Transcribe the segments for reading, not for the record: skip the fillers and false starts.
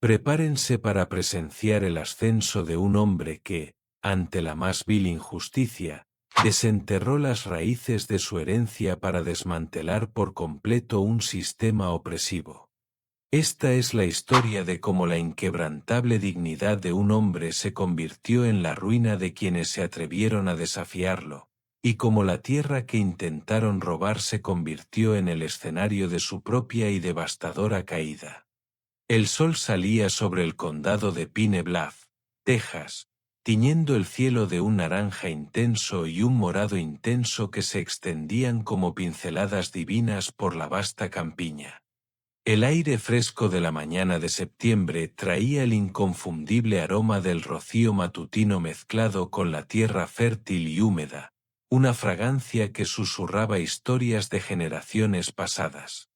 Prepárense para presenciar el ascenso de un hombre que, ante la más vil injusticia, desenterró las raíces de su herencia para desmantelar por completo un sistema opresivo. Esta es la historia de cómo la inquebrantable dignidad de un hombre se convirtió en la ruina de quienes se atrevieron a desafiarlo, y cómo la tierra que intentaron robar se convirtió en el escenario de su propia y devastadora caída. El sol salía sobre el condado de Pine Bluff, Texas, tiñendo el cielo de un naranja intenso y un morado intenso que se extendían como pinceladas divinas por la vasta campiña. El aire fresco de la mañana de septiembre traía el inconfundible aroma del rocío matutino mezclado con la tierra fértil y húmeda, una fragancia que susurraba historias de generaciones pasadas.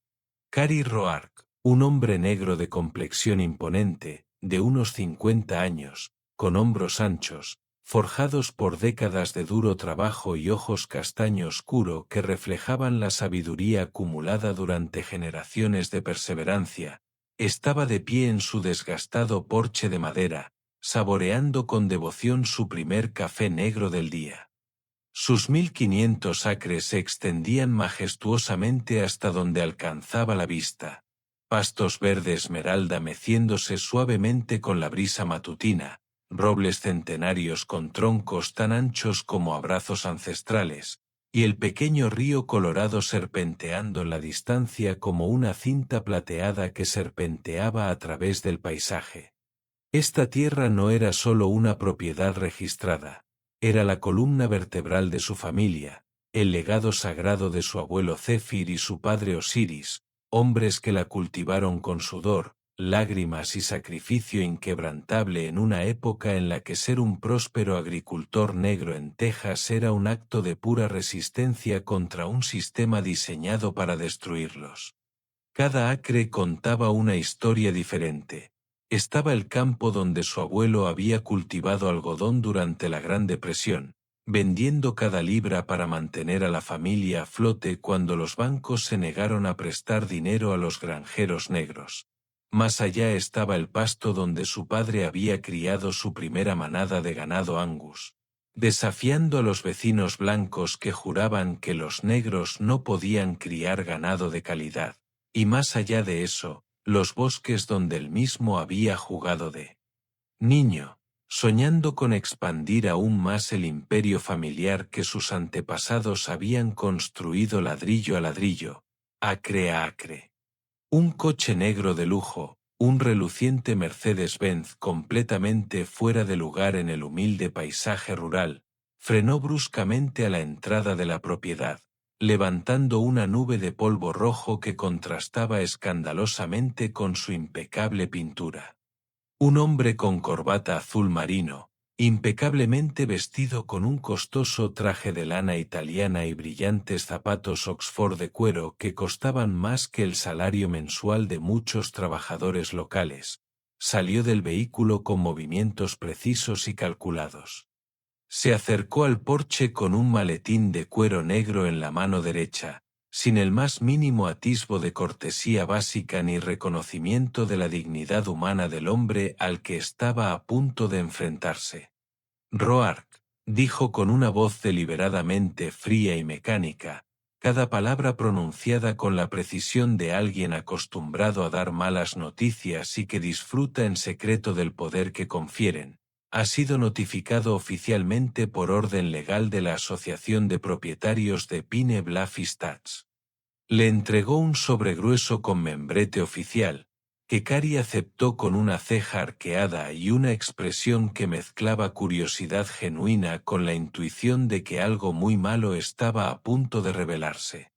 Cary Roark, un hombre negro de complexión imponente, de unos 50 años, con hombros anchos, forjados por décadas de duro trabajo y ojos castaño oscuro que reflejaban la sabiduría acumulada durante generaciones de perseverancia, estaba de pie en su desgastado porche de madera, saboreando con devoción su primer café negro del día. Sus 1500 acres se extendían majestuosamente hasta donde alcanzaba la vista, pastos verde esmeralda meciéndose suavemente con la brisa matutina, robles centenarios con troncos tan anchos como abrazos ancestrales, y el pequeño río colorado serpenteando en la distancia como una cinta plateada que serpenteaba a través del paisaje. Esta tierra no era solo una propiedad registrada, era la columna vertebral de su familia, el legado sagrado de su abuelo Zéfir y su padre Osiris, hombres que la cultivaron con sudor, lágrimas y sacrificio inquebrantable en una época en la que ser un próspero agricultor negro en Texas era un acto de pura resistencia contra un sistema diseñado para destruirlos. Cada acre contaba una historia diferente. Estaba el campo donde su abuelo había cultivado algodón durante la Gran Depresión, vendiendo cada libra para mantener a la familia a flote cuando los bancos se negaron a prestar dinero a los granjeros negros. Más allá estaba el pasto donde su padre había criado su primera manada de ganado Angus, desafiando a los vecinos blancos que juraban que los negros no podían criar ganado de calidad. Y más allá de eso, los bosques donde él mismo había jugado de niño, soñando con expandir aún más el imperio familiar que sus antepasados habían construido ladrillo a ladrillo, acre a acre. Un coche negro de lujo, un reluciente Mercedes-Benz completamente fuera de lugar en el humilde paisaje rural, frenó bruscamente a la entrada de la propiedad, levantando una nube de polvo rojo que contrastaba escandalosamente con su impecable pintura. Un hombre con corbata azul marino, impecablemente vestido con un costoso traje de lana italiana y brillantes zapatos Oxford de cuero que costaban más que el salario mensual de muchos trabajadores locales, salió del vehículo con movimientos precisos y calculados. Se acercó al porche con un maletín de cuero negro en la mano derecha, sin el más mínimo atisbo de cortesía básica ni reconocimiento de la dignidad humana del hombre al que estaba a punto de enfrentarse. Roark, dijo con una voz deliberadamente fría y mecánica, cada palabra pronunciada con la precisión de alguien acostumbrado a dar malas noticias y que disfruta en secreto del poder que confieren. Ha sido notificado oficialmente por orden legal de la Asociación de Propietarios de Pine Bluff Estates. Le entregó un sobre grueso con membrete oficial, que Cary aceptó con una ceja arqueada y una expresión que mezclaba curiosidad genuina con la intuición de que algo muy malo estaba a punto de revelarse.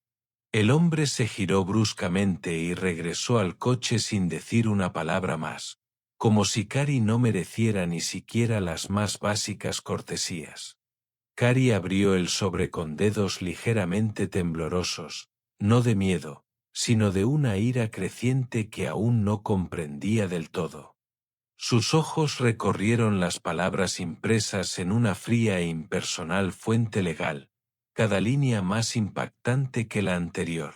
El hombre se giró bruscamente y regresó al coche sin decir una palabra más, como si Cary no mereciera ni siquiera las más básicas cortesías. Cary abrió el sobre con dedos ligeramente temblorosos, no de miedo, sino de una ira creciente que aún no comprendía del todo. Sus ojos recorrieron las palabras impresas en una fría e impersonal fuente legal, cada línea más impactante que la anterior.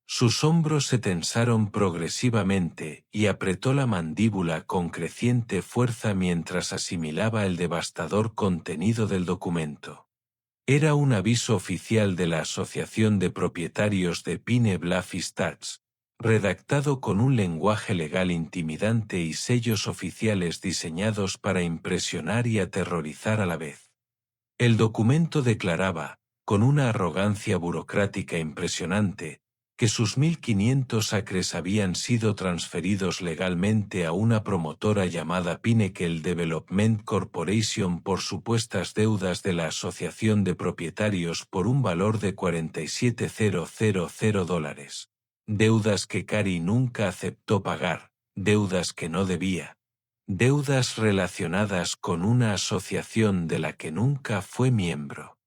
Sus hombros se tensaron progresivamente y apretó la mandíbula con creciente fuerza mientras asimilaba el devastador contenido del documento. Era un aviso oficial de la Asociación de Propietarios de Pine Bluff Estates, redactado con un lenguaje legal intimidante y sellos oficiales diseñados para impresionar y aterrorizar a la vez. El documento declaraba, con una arrogancia burocrática impresionante, que sus 1.500 acres habían sido transferidos legalmente a una promotora llamada Pinnacle Development Corporation por supuestas deudas de la Asociación de Propietarios por un valor de $47,000. Deudas que Cary nunca aceptó pagar, deudas que no debía. Deudas relacionadas con una asociación de la que nunca fue miembro.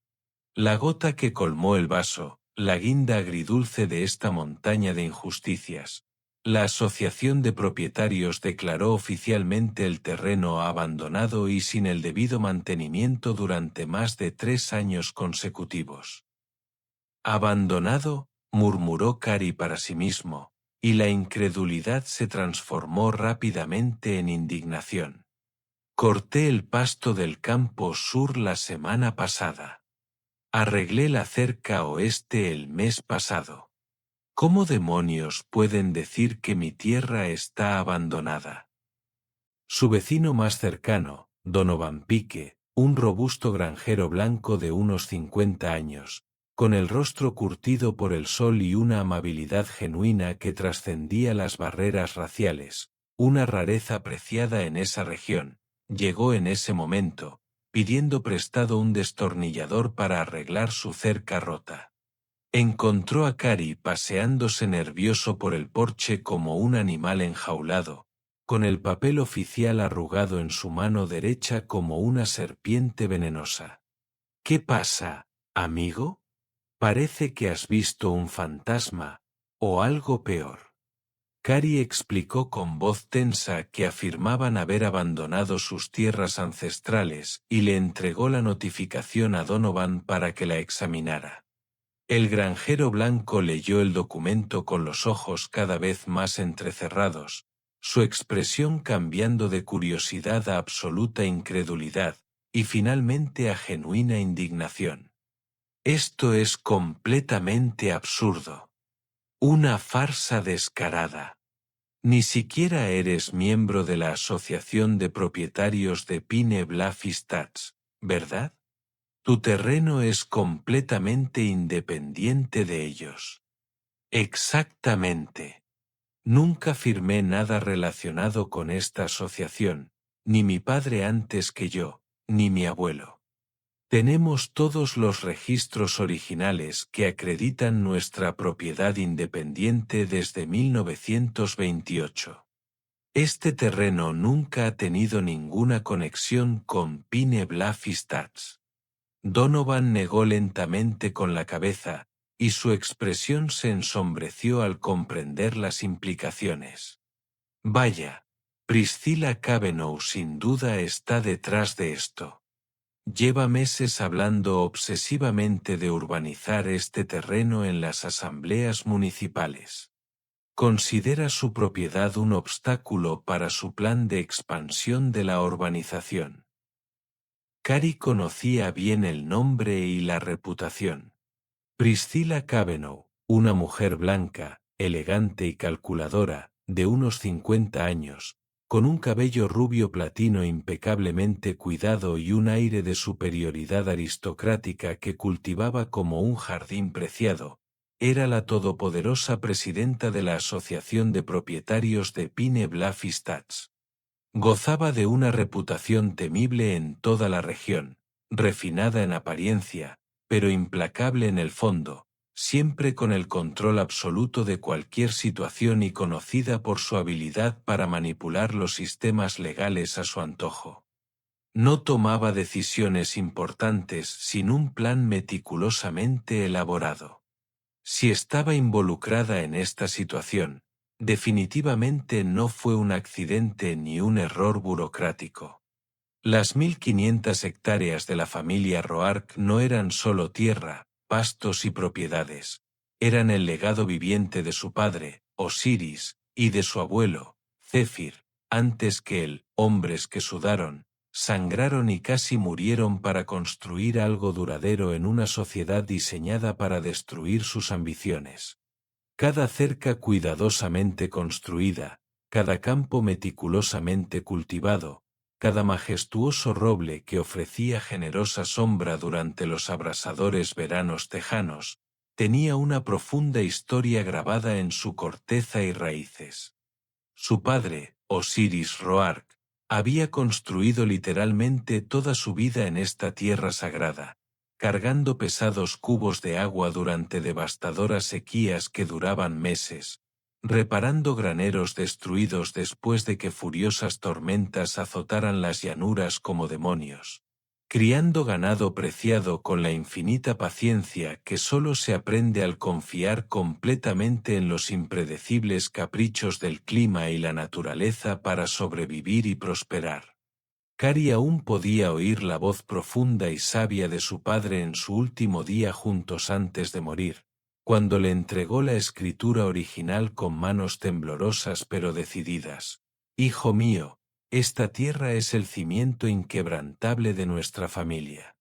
La gota que colmó el vaso, la guinda agridulce de esta montaña de injusticias. La Asociación de Propietarios declaró oficialmente el terreno abandonado y sin el debido mantenimiento durante más de 3 años consecutivos. «¿Abandonado?», murmuró Cary para sí mismo, y la incredulidad se transformó rápidamente en indignación. «Corté el pasto del campo sur la semana pasada. Arreglé la cerca oeste el mes pasado. ¿Cómo demonios pueden decir que mi tierra está abandonada?». Su vecino más cercano, Donovan Pike, un robusto granjero blanco de unos 50 años, con el rostro curtido por el sol y una amabilidad genuina que trascendía las barreras raciales, una rareza apreciada en esa región, llegó en ese momento, pidiendo prestado un destornillador para arreglar su cerca rota. Encontró a Cary paseándose nervioso por el porche como un animal enjaulado, con el papel oficial arrugado en su mano derecha como una serpiente venenosa. «¿Qué pasa, amigo? Parece que has visto un fantasma, o algo peor». Cary explicó con voz tensa que afirmaban haber abandonado sus tierras ancestrales y le entregó la notificación a Donovan para que la examinara. El granjero blanco leyó el documento con los ojos cada vez más entrecerrados, su expresión cambiando de curiosidad a absoluta incredulidad, y finalmente a genuina indignación. «Esto es completamente absurdo. Una farsa descarada. Ni siquiera eres miembro de la Asociación de Propietarios de Pine Bluff Estates, ¿verdad? Tu terreno es completamente independiente de ellos». «Exactamente. Nunca firmé nada relacionado con esta asociación, ni mi padre antes que yo, ni mi abuelo. Tenemos todos los registros originales que acreditan nuestra propiedad independiente desde 1928. Este terreno nunca ha tenido ninguna conexión con Pine Bluff Estates». Donovan negó lentamente con la cabeza, y su expresión se ensombreció al comprender las implicaciones. «Vaya, Priscilla Cavanaugh sin duda está detrás de esto. Lleva meses hablando obsesivamente de urbanizar este terreno en las asambleas municipales. Considera su propiedad un obstáculo para su plan de expansión de la urbanización». Cary conocía bien el nombre y la reputación. Priscilla Cavanaugh, una mujer blanca, elegante y calculadora, de unos 50 años, con un cabello rubio platino impecablemente cuidado y un aire de superioridad aristocrática que cultivaba como un jardín preciado, era la todopoderosa presidenta de la Asociación de Propietarios de Pine Bluff Estates. Gozaba de una reputación temible en toda la región, refinada en apariencia, pero implacable en el fondo, siempre con el control absoluto de cualquier situación y conocida por su habilidad para manipular los sistemas legales a su antojo. No tomaba decisiones importantes sin un plan meticulosamente elaborado. Si estaba involucrada en esta situación, definitivamente no fue un accidente ni un error burocrático. Las 1.500 hectáreas de la familia Roark no eran solo tierra, pastos y propiedades. eran el legado viviente de su padre, Osiris, y de su abuelo, Zéfir, antes que él, hombres que sudaron, sangraron y casi murieron para construir algo duradero en una sociedad diseñada para destruir sus ambiciones. Cada cerca cuidadosamente construida, cada campo meticulosamente cultivado, cada majestuoso roble que ofrecía generosa sombra durante los abrasadores veranos tejanos, tenía una profunda historia grabada en su corteza y raíces. Su padre, Osiris Roark, había construido literalmente toda su vida en esta tierra sagrada, cargando pesados cubos de agua durante devastadoras sequías que duraban meses, reparando graneros destruidos después de que furiosas tormentas azotaran las llanuras como demonios, criando ganado preciado con la infinita paciencia que solo se aprende al confiar completamente en los impredecibles caprichos del clima y la naturaleza para sobrevivir y prosperar. Cari aún podía oír la voz profunda y sabia de su padre en su último día juntos antes de morir, cuando le entregó la escritura original con manos temblorosas pero decididas. «Hijo mío, esta tierra es el cimiento inquebrantable de nuestra familia.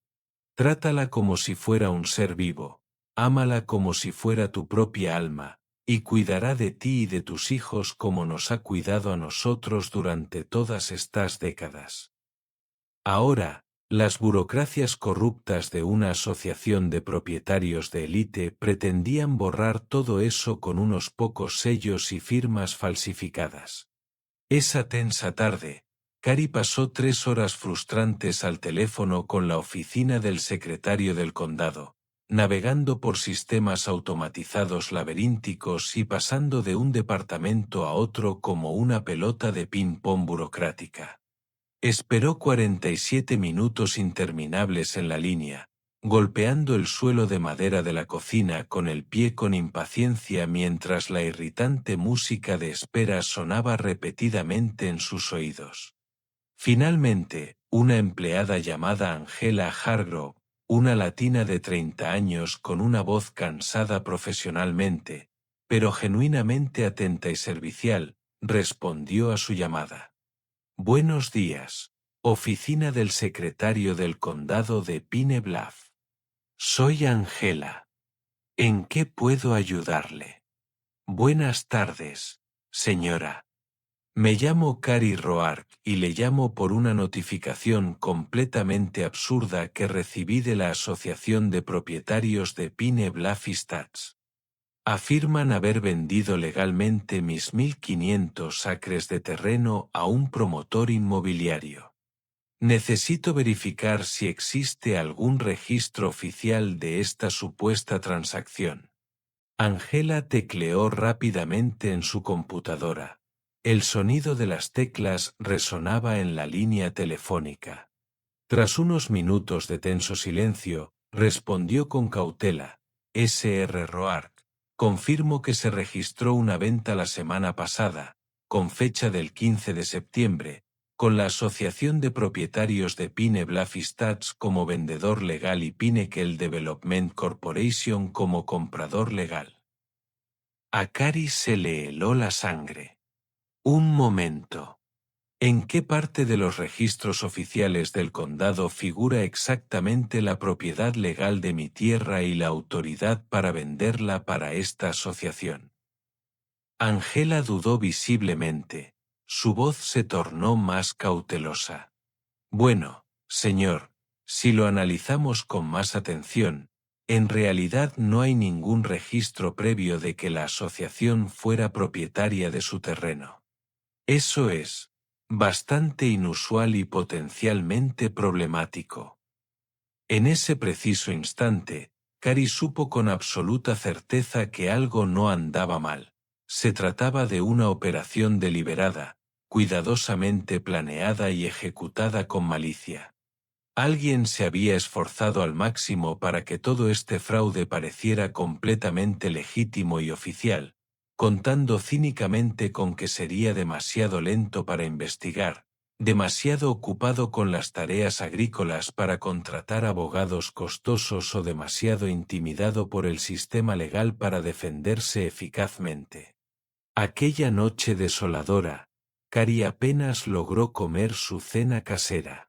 Trátala como si fuera un ser vivo, ámala como si fuera tu propia alma, y cuidará de ti y de tus hijos como nos ha cuidado a nosotros durante todas estas décadas». Ahora, las burocracias corruptas de una asociación de propietarios de élite pretendían borrar todo eso con unos pocos sellos y firmas falsificadas. Esa tensa tarde, Cari pasó 3 horas frustrantes al teléfono con la oficina del secretario del condado, navegando por sistemas automatizados laberínticos y pasando de un departamento a otro como una pelota de ping-pong burocrática. Esperó 47 minutos interminables en la línea, golpeando el suelo de madera de la cocina con el pie con impaciencia mientras la irritante música de espera sonaba repetidamente en sus oídos. Finalmente, una empleada llamada Angela Hargrove, una latina de 30 años con una voz cansada profesionalmente, pero genuinamente atenta y servicial, respondió a su llamada. «Buenos días, oficina del secretario del condado de Pine Bluff. Soy Angela. ¿En qué puedo ayudarle?» «Buenas tardes, señora. Me llamo Cari Roark y le llamo por una notificación completamente absurda que recibí de la Asociación de Propietarios de Pine Bluff Estates. Afirman haber vendido legalmente mis 1.500 acres de terreno a un promotor inmobiliario. Necesito verificar si existe algún registro oficial de esta supuesta transacción». Angela tecleó rápidamente en su computadora. El sonido de las teclas resonaba en la línea telefónica. Tras unos minutos de tenso silencio, respondió con cautela: «Sr. Roark, confirmo que se registró una venta la semana pasada, con fecha del 15 de septiembre, con la Asociación de Propietarios de Pine Bluff Estates como vendedor legal y Pinnacle Development Corporation como comprador legal». A Cari se le heló la sangre. «Un momento. ¿En qué parte de los registros oficiales del condado figura exactamente la propiedad legal de mi tierra y la autoridad para venderla para esta asociación?» Angela dudó visiblemente. Su voz se tornó más cautelosa. «Bueno, señor, si lo analizamos con más atención, en realidad no hay ningún registro previo de que la asociación fuera propietaria de su terreno. Eso es bastante inusual y potencialmente problemático». En ese preciso instante, Cari supo con absoluta certeza que algo no andaba mal. Se trataba de una operación deliberada, cuidadosamente planeada y ejecutada con malicia. Alguien se había esforzado al máximo para que todo este fraude pareciera completamente legítimo y oficial, contando cínicamente con que sería demasiado lento para investigar, demasiado ocupado con las tareas agrícolas para contratar abogados costosos o demasiado intimidado por el sistema legal para defenderse eficazmente. Aquella noche desoladora, Cary apenas logró comer su cena casera.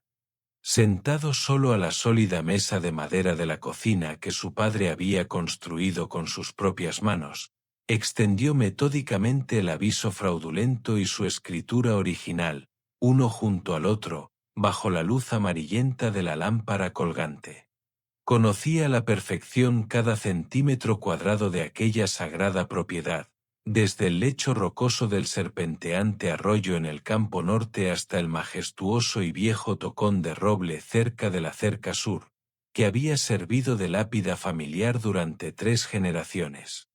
Sentado solo a la sólida mesa de madera de la cocina que su padre había construido con sus propias manos, extendió metódicamente el aviso fraudulento y su escritura original, uno junto al otro, bajo la luz amarillenta de la lámpara colgante. Conocía a la perfección cada centímetro cuadrado de aquella sagrada propiedad, desde el lecho rocoso del serpenteante arroyo en el campo norte hasta el majestuoso y viejo tocón de roble cerca de la cerca sur, que había servido de lápida familiar durante 3 generaciones.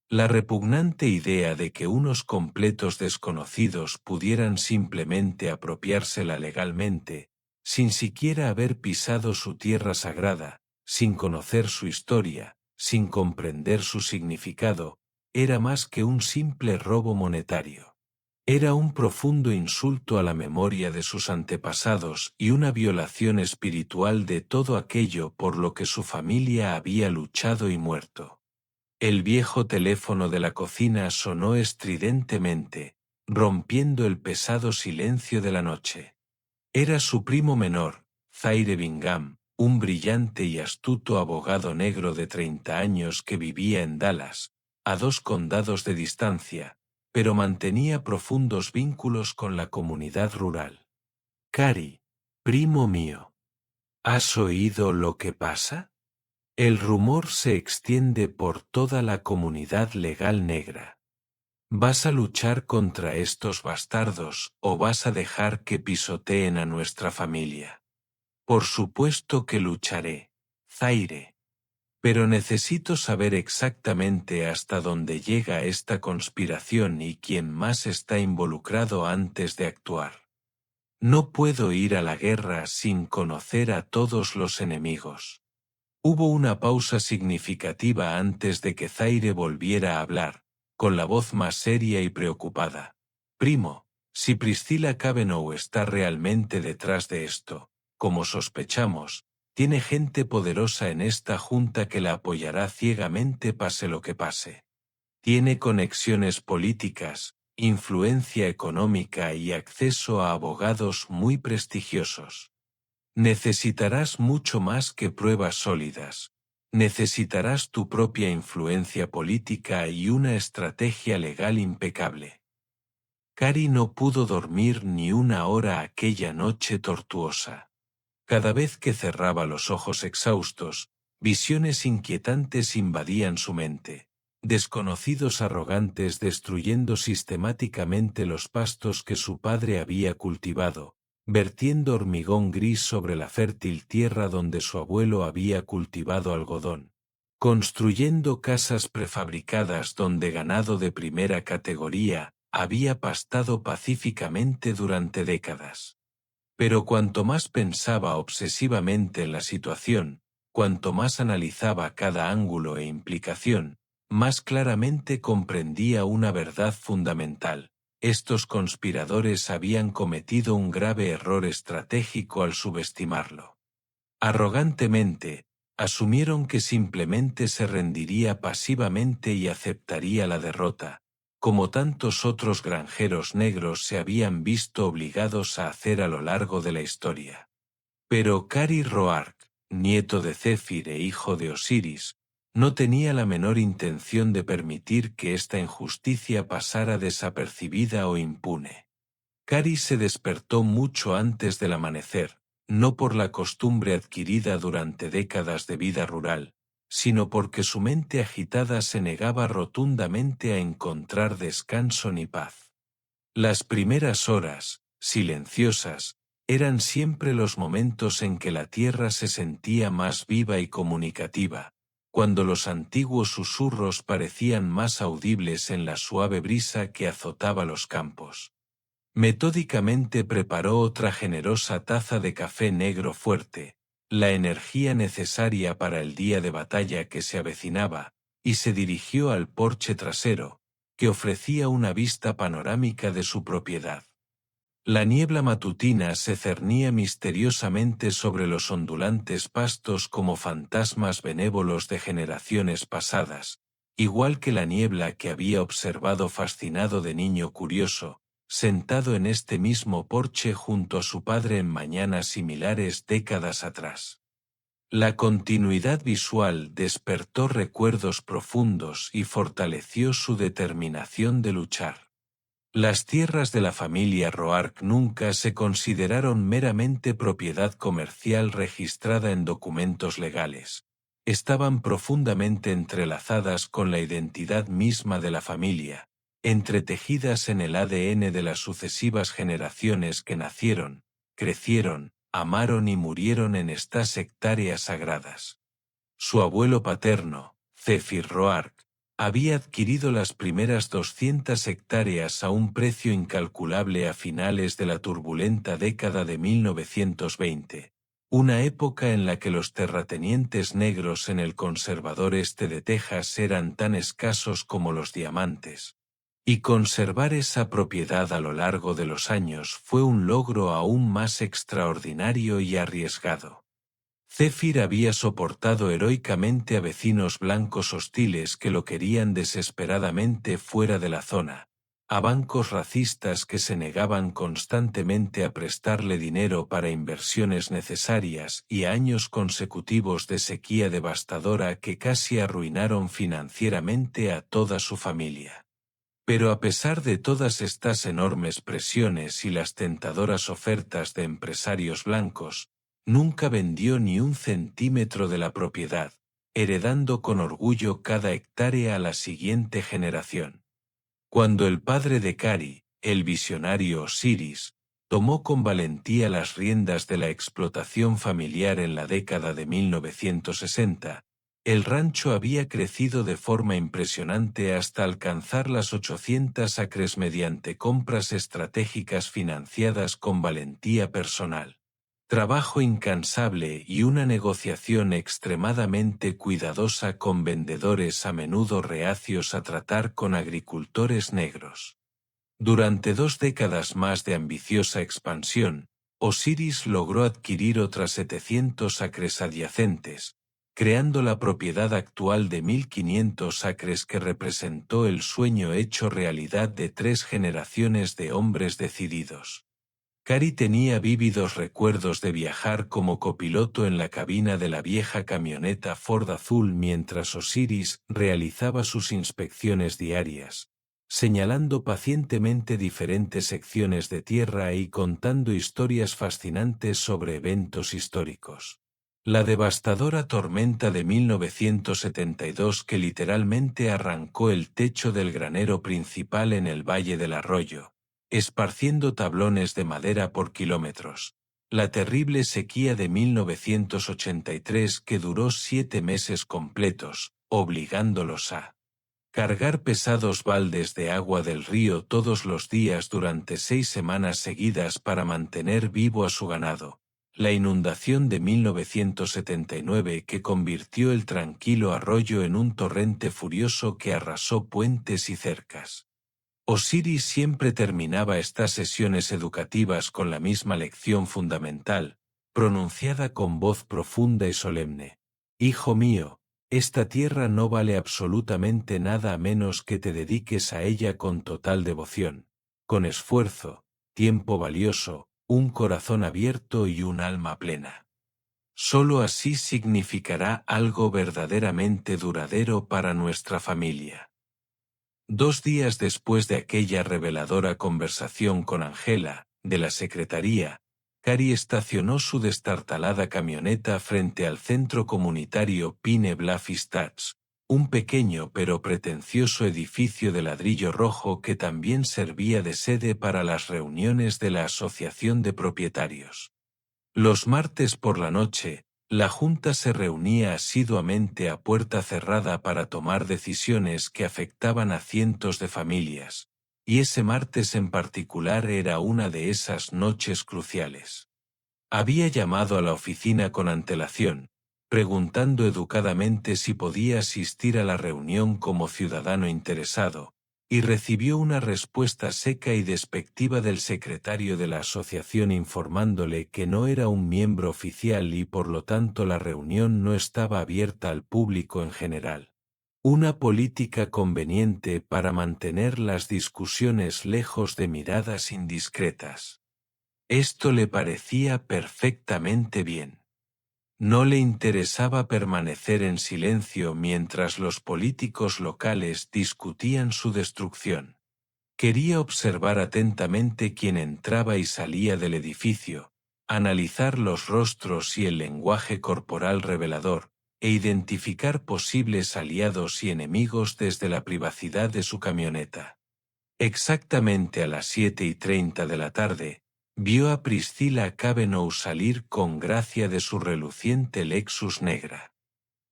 La repugnante idea de que unos completos desconocidos pudieran simplemente apropiársela legalmente, sin siquiera haber pisado su tierra sagrada, sin conocer su historia, sin comprender su significado, era más que un simple robo monetario. Era un profundo insulto a la memoria de sus antepasados y una violación espiritual de todo aquello por lo que su familia había luchado y muerto. El viejo teléfono de la cocina sonó estridentemente, rompiendo el pesado silencio de la noche. Era su primo menor, Zaire Bingham, un brillante y astuto abogado negro de 30 años que vivía en Dallas, a 2 condados de distancia, pero mantenía profundos vínculos con la comunidad rural. Cary, primo mío, ¿has oído lo que pasa? El rumor se extiende por toda la comunidad legal negra. ¿Vas a luchar contra estos bastardos o vas a dejar que pisoteen a nuestra familia? Por supuesto que lucharé, Zaire. Pero necesito saber exactamente hasta dónde llega esta conspiración y quién más está involucrado antes de actuar. No puedo ir a la guerra sin conocer a todos los enemigos. Hubo una pausa significativa antes de que Zaire volviera a hablar, con la voz más seria y preocupada. Primo, si Priscilla Cavanaugh está realmente detrás de esto, como sospechamos, tiene gente poderosa en esta junta que la apoyará ciegamente pase lo que pase. Tiene conexiones políticas, influencia económica y acceso a abogados muy prestigiosos. Necesitarás mucho más que pruebas sólidas. Necesitarás tu propia influencia política y una estrategia legal impecable. Cary no pudo dormir ni una hora aquella noche tortuosa. Cada vez que cerraba los ojos exhaustos, visiones inquietantes invadían su mente. Desconocidos arrogantes destruyendo sistemáticamente los pastos que su padre había cultivado, vertiendo hormigón gris sobre la fértil tierra donde su abuelo había cultivado algodón, construyendo casas prefabricadas donde ganado de primera categoría había pastado pacíficamente durante décadas. Pero cuanto más pensaba obsesivamente en la situación, cuanto más analizaba cada ángulo e implicación, más claramente comprendía una verdad fundamental. Estos conspiradores habían cometido un grave error estratégico al subestimarlo. Arrogantemente, asumieron que simplemente se rendiría pasivamente y aceptaría la derrota, como tantos otros granjeros negros se habían visto obligados a hacer a lo largo de la historia. Pero Cary Roark, nieto de Zéfir e hijo de Osiris, no tenía la menor intención de permitir que esta injusticia pasara desapercibida o impune. Cary se despertó mucho antes del amanecer, no por la costumbre adquirida durante décadas de vida rural, sino porque su mente agitada se negaba rotundamente a encontrar descanso ni paz. Las primeras horas, silenciosas, eran siempre los momentos en que la tierra se sentía más viva y comunicativa, cuando los antiguos susurros parecían más audibles en la suave brisa que azotaba los campos. Metódicamente preparó otra generosa taza de café negro fuerte, la energía necesaria para el día de batalla que se avecinaba, y se dirigió al porche trasero, que ofrecía una vista panorámica de su propiedad. La niebla matutina se cernía misteriosamente sobre los ondulantes pastos como fantasmas benévolos de generaciones pasadas, igual que la niebla que había observado fascinado de niño curioso, sentado en este mismo porche junto a su padre en mañanas similares décadas atrás. La continuidad visual despertó recuerdos profundos y fortaleció su determinación de luchar. Las tierras de la familia Roark nunca se consideraron meramente propiedad comercial registrada en documentos legales. Estaban profundamente entrelazadas con la identidad misma de la familia, entretejidas en el ADN de las sucesivas generaciones que nacieron, crecieron, amaron y murieron en estas hectáreas sagradas. Su abuelo paterno, Zephyr Roark, había adquirido las primeras 200 hectáreas a un precio incalculable a finales de la turbulenta década de 1920, una época en la que los terratenientes negros en el conservador este de Texas eran tan escasos como los diamantes. Y conservar esa propiedad a lo largo de los años fue un logro aún más extraordinario y arriesgado. Zephyr había soportado heroicamente a vecinos blancos hostiles que lo querían desesperadamente fuera de la zona, a bancos racistas que se negaban constantemente a prestarle dinero para inversiones necesarias y a años consecutivos de sequía devastadora que casi arruinaron financieramente a toda su familia. Pero a pesar de todas estas enormes presiones y las tentadoras ofertas de empresarios blancos, nunca vendió ni un centímetro de la propiedad, heredando con orgullo cada hectárea a la siguiente generación. Cuando el padre de Cary, el visionario Osiris, tomó con valentía las riendas de la explotación familiar en la década de 1960, el rancho había crecido de forma impresionante hasta alcanzar las 800 acres mediante compras estratégicas financiadas con valentía personal, trabajo incansable y una negociación extremadamente cuidadosa con vendedores a menudo reacios a tratar con agricultores negros. Durante 2 décadas más de ambiciosa expansión, Osiris logró adquirir otras 700 acres adyacentes, creando la propiedad actual de 1.500 acres que representó el sueño hecho realidad de 3 generaciones de hombres decididos. Cary tenía vívidos recuerdos de viajar como copiloto en la cabina de la vieja camioneta Ford azul mientras Osiris realizaba sus inspecciones diarias, señalando pacientemente diferentes secciones de tierra y contando historias fascinantes sobre eventos históricos. La devastadora tormenta de 1972 que literalmente arrancó el techo del granero principal en el Valle del Arroyo, esparciendo tablones de madera por kilómetros. La terrible sequía de 1983 que duró 7 meses completos, obligándolos a cargar pesados baldes de agua del río todos los días durante 6 semanas seguidas para mantener vivo a su ganado. La inundación de 1979 que convirtió el tranquilo arroyo en un torrente furioso que arrasó puentes y cercas. Osiris siempre terminaba estas sesiones educativas con la misma lección fundamental, pronunciada con voz profunda y solemne. Hijo mío, esta tierra no vale absolutamente nada a menos que te dediques a ella con total devoción, con esfuerzo, tiempo valioso, un corazón abierto y un alma plena. Solo así significará algo verdaderamente duradero para nuestra familia. 2 días después de aquella reveladora conversación con Angela, de la secretaría, Cary estacionó su destartalada camioneta frente al centro comunitario Pine Bluff Estates, un pequeño pero pretencioso edificio de ladrillo rojo que también servía de sede para las reuniones de la Asociación de Propietarios. Los martes por la noche, la Junta se reunía asiduamente a puerta cerrada para tomar decisiones que afectaban a cientos de familias, y ese martes en particular era una de esas noches cruciales. Había llamado a la oficina con antelación, preguntando educadamente si podía asistir a la reunión como ciudadano interesado, y recibió una respuesta seca y despectiva del secretario de la asociación informándole que no era un miembro oficial y por lo tanto la reunión no estaba abierta al público en general. Una política conveniente para mantener las discusiones lejos de miradas indiscretas. Esto le parecía perfectamente bien. No le interesaba permanecer en silencio mientras los políticos locales discutían su destrucción. Quería observar atentamente quién entraba y salía del edificio, analizar los rostros y el lenguaje corporal revelador, e identificar posibles aliados y enemigos desde la privacidad de su camioneta. Exactamente a las 7:30 de la tarde, vio a Priscilla Cavanaugh salir con gracia de su reluciente Lexus negra.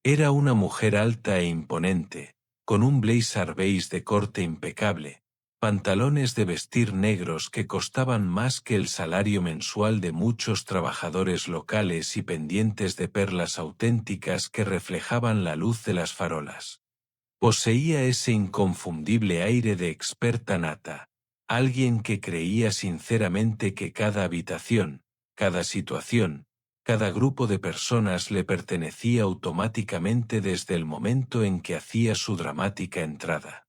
Era una mujer alta e imponente, con un blazer beige de corte impecable, pantalones de vestir negros que costaban más que el salario mensual de muchos trabajadores locales y pendientes de perlas auténticas que reflejaban la luz de las farolas. Poseía ese inconfundible aire de experta nata, alguien que creía sinceramente que cada habitación, cada situación, cada grupo de personas le pertenecía automáticamente desde el momento en que hacía su dramática entrada.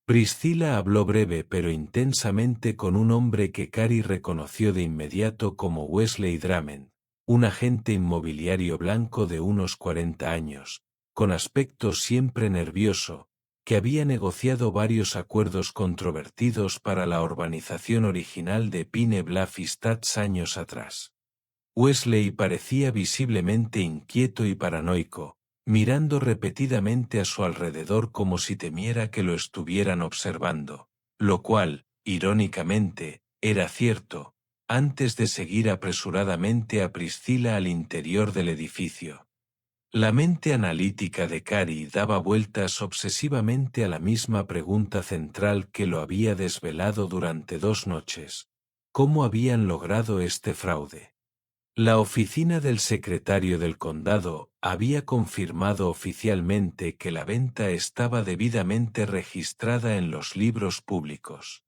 Priscilla habló breve pero intensamente con un hombre que Cary reconoció de inmediato como Wesley Drummond, un agente inmobiliario blanco de unos 40 años, con aspecto siempre nervioso, que había negociado varios acuerdos controvertidos para la urbanización original de Pine Bluff Estates años atrás. Wesley parecía visiblemente inquieto y paranoico, mirando repetidamente a su alrededor como si temiera que lo estuvieran observando, lo cual, irónicamente, era cierto, antes de seguir apresuradamente a Priscilla al interior del edificio. La mente analítica de Cary daba vueltas obsesivamente a la misma pregunta central que lo había desvelado durante 2 noches. ¿Cómo habían logrado este fraude? La oficina del secretario del condado había confirmado oficialmente que la venta estaba debidamente registrada en los libros públicos.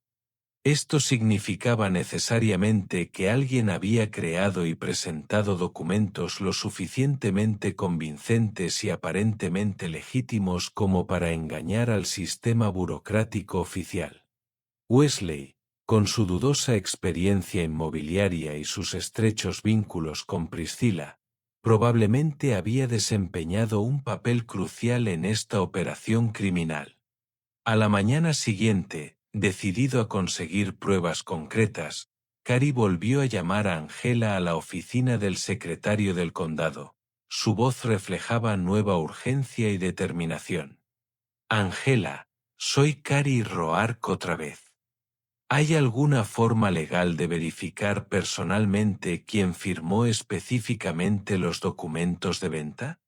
Esto significaba necesariamente que alguien había creado y presentado documentos lo suficientemente convincentes y aparentemente legítimos como para engañar al sistema burocrático oficial. Wesley, con su dudosa experiencia inmobiliaria y sus estrechos vínculos con Priscilla, probablemente había desempeñado un papel crucial en esta operación criminal. A la mañana siguiente, decidido a conseguir pruebas concretas, Cary volvió a llamar a Angela a la oficina del secretario del condado. Su voz reflejaba nueva urgencia y determinación. Angela, soy Cary Roark otra vez. ¿Hay alguna forma legal de verificar personalmente quién firmó específicamente los documentos de venta?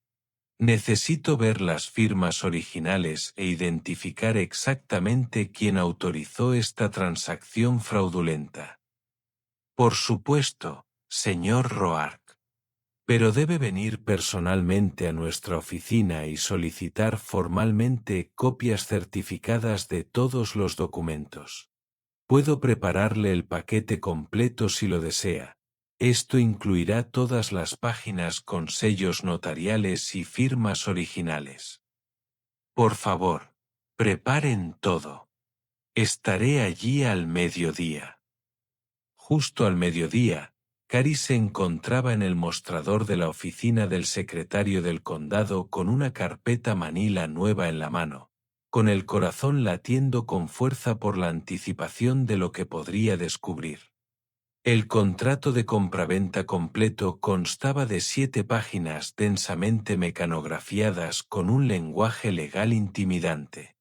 Necesito ver las firmas originales e identificar exactamente quién autorizó esta transacción fraudulenta. Por supuesto, señor Roark. Pero debe venir personalmente a nuestra oficina y solicitar formalmente copias certificadas de todos los documentos. Puedo prepararle el paquete completo si lo desea. Esto incluirá todas las páginas con sellos notariales y firmas originales. Por favor, preparen todo. Estaré allí al mediodía. Justo al mediodía, Cary se encontraba en el mostrador de la oficina del secretario del condado con una carpeta manila nueva en la mano, con el corazón latiendo con fuerza por la anticipación de lo que podría descubrir. El contrato de compraventa completo constaba de 7 páginas densamente mecanografiadas con un lenguaje legal intimidante.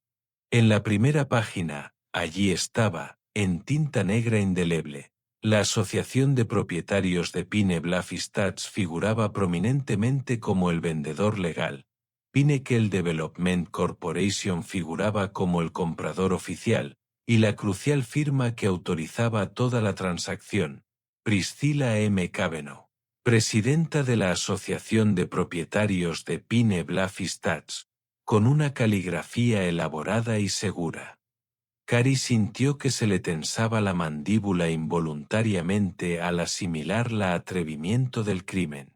En la primera página, allí estaba, en tinta negra indeleble, la Asociación de Propietarios de Pine Bluff Estates figuraba prominentemente como el vendedor legal. Pinnacle Development Corporation figuraba como el comprador oficial, y la crucial firma que autorizaba toda la transacción, Priscilla M. Cavanaugh, presidenta de la Asociación de Propietarios de Pine Bluff Estates, con una caligrafía elaborada y segura. Cary sintió que se le tensaba la mandíbula involuntariamente al asimilar el atrevimiento del crimen.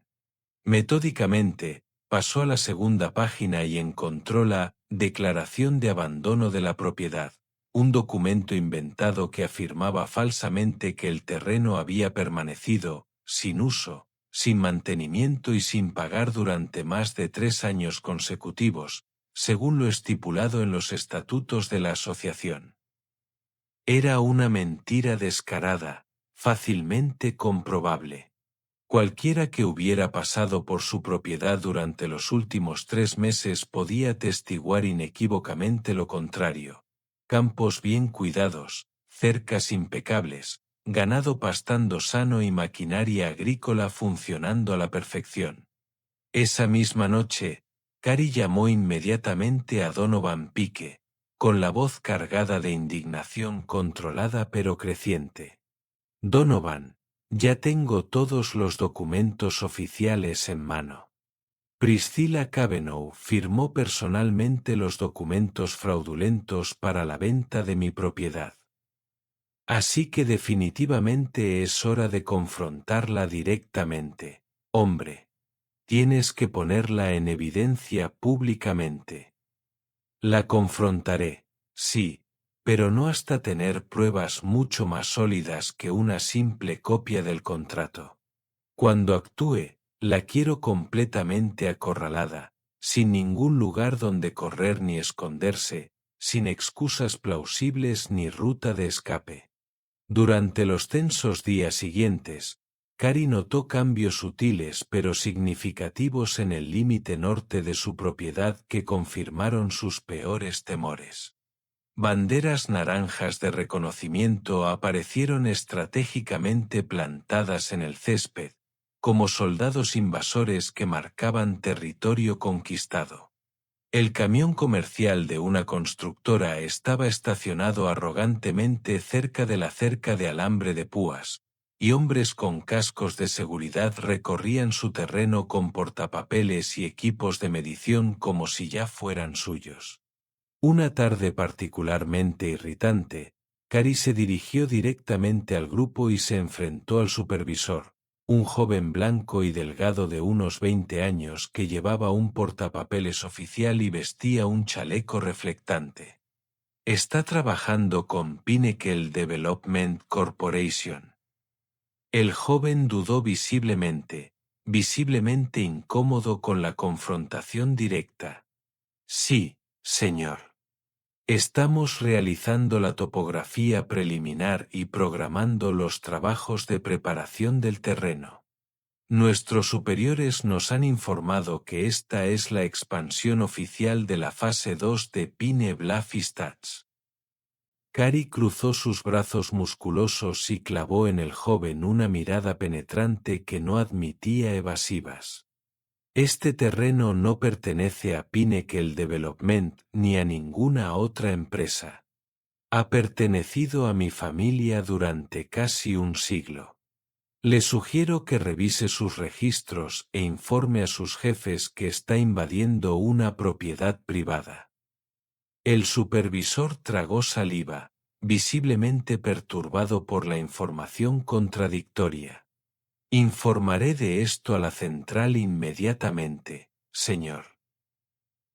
Metódicamente, pasó a la segunda página y encontró la Declaración de Abandono de la Propiedad, un documento inventado que afirmaba falsamente que el terreno había permanecido, sin uso, sin mantenimiento y sin pagar durante más de 3 años consecutivos, según lo estipulado en los estatutos de la asociación. Era una mentira descarada, fácilmente comprobable. Cualquiera que hubiera pasado por su propiedad durante los últimos 3 meses podía atestiguar inequívocamente lo contrario. Campos bien cuidados, cercas impecables, ganado pastando sano y maquinaria agrícola funcionando a la perfección. Esa misma noche, Cary llamó inmediatamente a Donovan Pike, con la voz cargada de indignación controlada pero creciente. Donovan, ya tengo todos los documentos oficiales en mano. Priscilla Cavanaugh firmó personalmente los documentos fraudulentos para la venta de mi propiedad. Así que definitivamente es hora de confrontarla directamente. Hombre, tienes que ponerla en evidencia públicamente. La confrontaré, sí, pero no hasta tener pruebas mucho más sólidas que una simple copia del contrato. Cuando actúe, la quiero completamente acorralada, sin ningún lugar donde correr ni esconderse, sin excusas plausibles ni ruta de escape. Durante los tensos días siguientes, Cary notó cambios sutiles pero significativos en el límite norte de su propiedad que confirmaron sus peores temores. Banderas naranjas de reconocimiento aparecieron estratégicamente plantadas en el césped, como soldados invasores que marcaban territorio conquistado. El camión comercial de una constructora estaba estacionado arrogantemente cerca de la cerca de alambre de púas, y hombres con cascos de seguridad recorrían su terreno con portapapeles y equipos de medición como si ya fueran suyos. Una tarde particularmente irritante, Cary se dirigió directamente al grupo y se enfrentó al supervisor, un joven blanco y delgado de unos 20 años que llevaba un portapapeles oficial y vestía un chaleco reflectante. Está trabajando con Pinnacle Development Corporation. El joven dudó visiblemente incómodo con la confrontación directa. Sí, señor. Estamos realizando la topografía preliminar y programando los trabajos de preparación del terreno. Nuestros superiores nos han informado que esta es la expansión oficial de la fase 2 de Pine Bluff Estates. Cary cruzó sus brazos musculosos y clavó en el joven una mirada penetrante que no admitía evasivas. Este terreno no pertenece a Pinnacle Development ni a ninguna otra empresa. Ha pertenecido a mi familia durante casi un siglo. Le sugiero que revise sus registros e informe a sus jefes que está invadiendo una propiedad privada. El supervisor tragó saliva, visiblemente perturbado por la información contradictoria. Informaré de esto a la central inmediatamente, señor.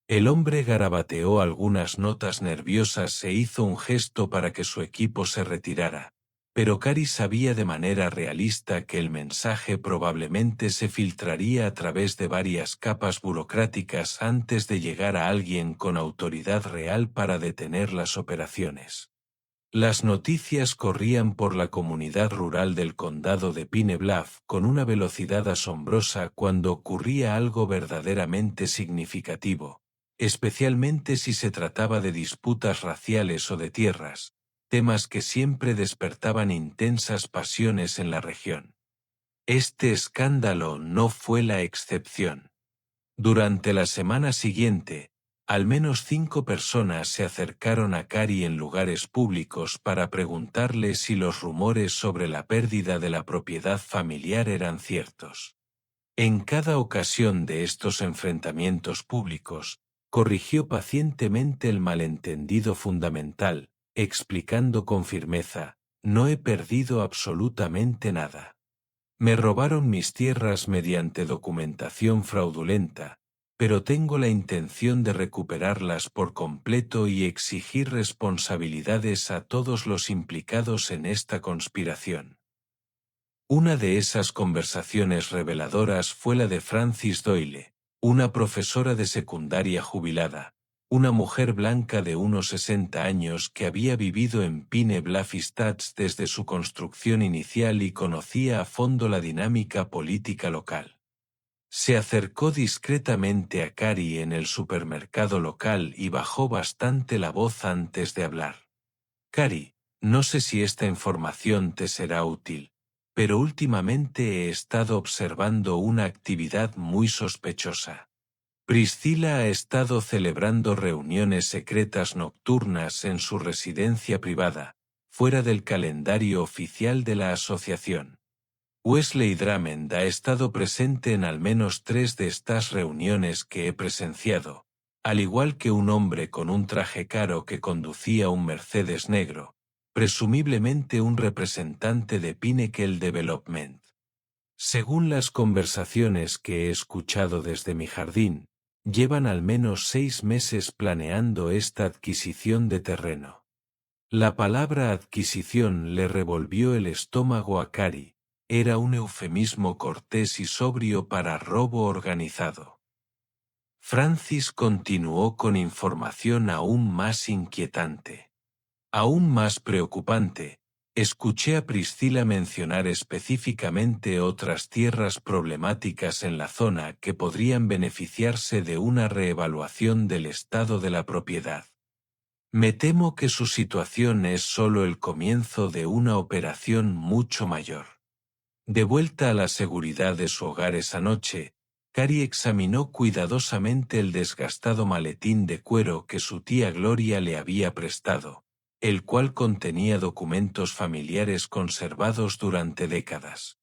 El hombre garabateó algunas notas nerviosas e hizo un gesto para que su equipo se retirara, pero Cary sabía de manera realista que el mensaje probablemente se filtraría a través de varias capas burocráticas antes de llegar a alguien con autoridad real para detener las operaciones. Las noticias corrían por la comunidad rural del condado de Pine Bluff con una velocidad asombrosa cuando ocurría algo verdaderamente significativo, especialmente si se trataba de disputas raciales o de tierras, temas que siempre despertaban intensas pasiones en la región. Este escándalo no fue la excepción. Durante la semana siguiente, al menos 5 personas se acercaron a Cary en lugares públicos para preguntarle si los rumores sobre la pérdida de la propiedad familiar eran ciertos. En cada ocasión de estos enfrentamientos públicos, corrigió pacientemente el malentendido fundamental, explicando con firmeza: no he perdido absolutamente nada. Me robaron mis tierras mediante documentación fraudulenta, pero tengo la intención de recuperarlas por completo y exigir responsabilidades a todos los implicados en esta conspiración. Una de esas conversaciones reveladoras fue la de Francis Doyle, una profesora de secundaria jubilada, una mujer blanca de unos 60 años que había vivido en Pine Bluff Estates desde su construcción inicial y conocía a fondo la dinámica política local. Se acercó discretamente a Carrie en el supermercado local y bajó bastante la voz antes de hablar. Carrie, no sé si esta información te será útil, pero últimamente he estado observando una actividad muy sospechosa. Priscilla ha estado celebrando reuniones secretas nocturnas en su residencia privada, fuera del calendario oficial de la asociación. Wesley Drummond ha estado presente en al menos 3 de estas reuniones que he presenciado, al igual que un hombre con un traje caro que conducía un Mercedes negro, presumiblemente un representante de Pinnacle Development. Según las conversaciones que he escuchado desde mi jardín, llevan al menos 6 meses planeando esta adquisición de terreno. La palabra adquisición le revolvió el estómago a Carrie. Era un eufemismo cortés y sobrio para robo organizado. Francis continuó con información aún más inquietante. Aún más preocupante, escuché a Priscilla mencionar específicamente otras tierras problemáticas en la zona que podrían beneficiarse de una reevaluación del estado de la propiedad. Me temo que su situación es solo el comienzo de una operación mucho mayor. De vuelta a la seguridad de su hogar esa noche, Carrie examinó cuidadosamente el desgastado maletín de cuero que su tía Gloria le había prestado, el cual contenía documentos familiares conservados durante décadas.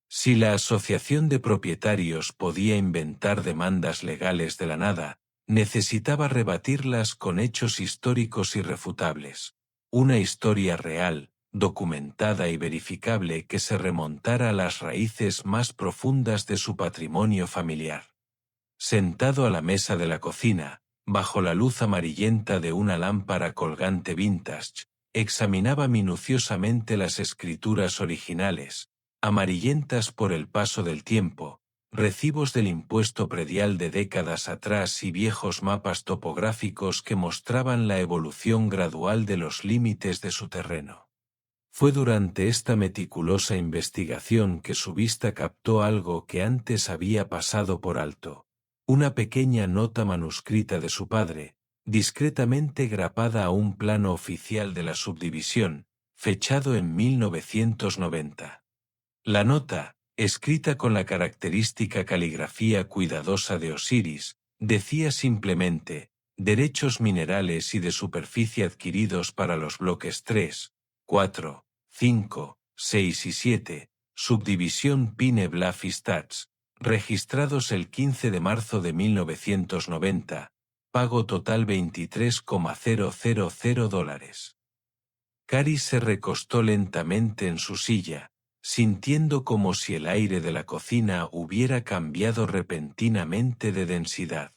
Si la asociación de propietarios podía inventar demandas legales de la nada, necesitaba rebatirlas con hechos históricos irrefutables. Una historia real, documentada y verificable que se remontara a las raíces más profundas de su patrimonio familiar. Sentado a la mesa de la cocina, bajo la luz amarillenta de una lámpara colgante vintage, examinaba minuciosamente las escrituras originales, amarillentas por el paso del tiempo, recibos del impuesto predial de décadas atrás y viejos mapas topográficos que mostraban la evolución gradual de los límites de su terreno. Fue durante esta meticulosa investigación que su vista captó algo que antes había pasado por alto. Una pequeña nota manuscrita de su padre, discretamente grapada a un plano oficial de la subdivisión, fechado en 1990. La nota, escrita con la característica caligrafía cuidadosa de Osiris, decía simplemente: derechos minerales y de superficie adquiridos para los bloques 3, 4, 5, 6 y 7, subdivisión Pine Bluff Estates, registrados el 15 de marzo de 1990, pago total $23,000. Carrie se recostó lentamente en su silla, sintiendo como si el aire de la cocina hubiera cambiado repentinamente de densidad.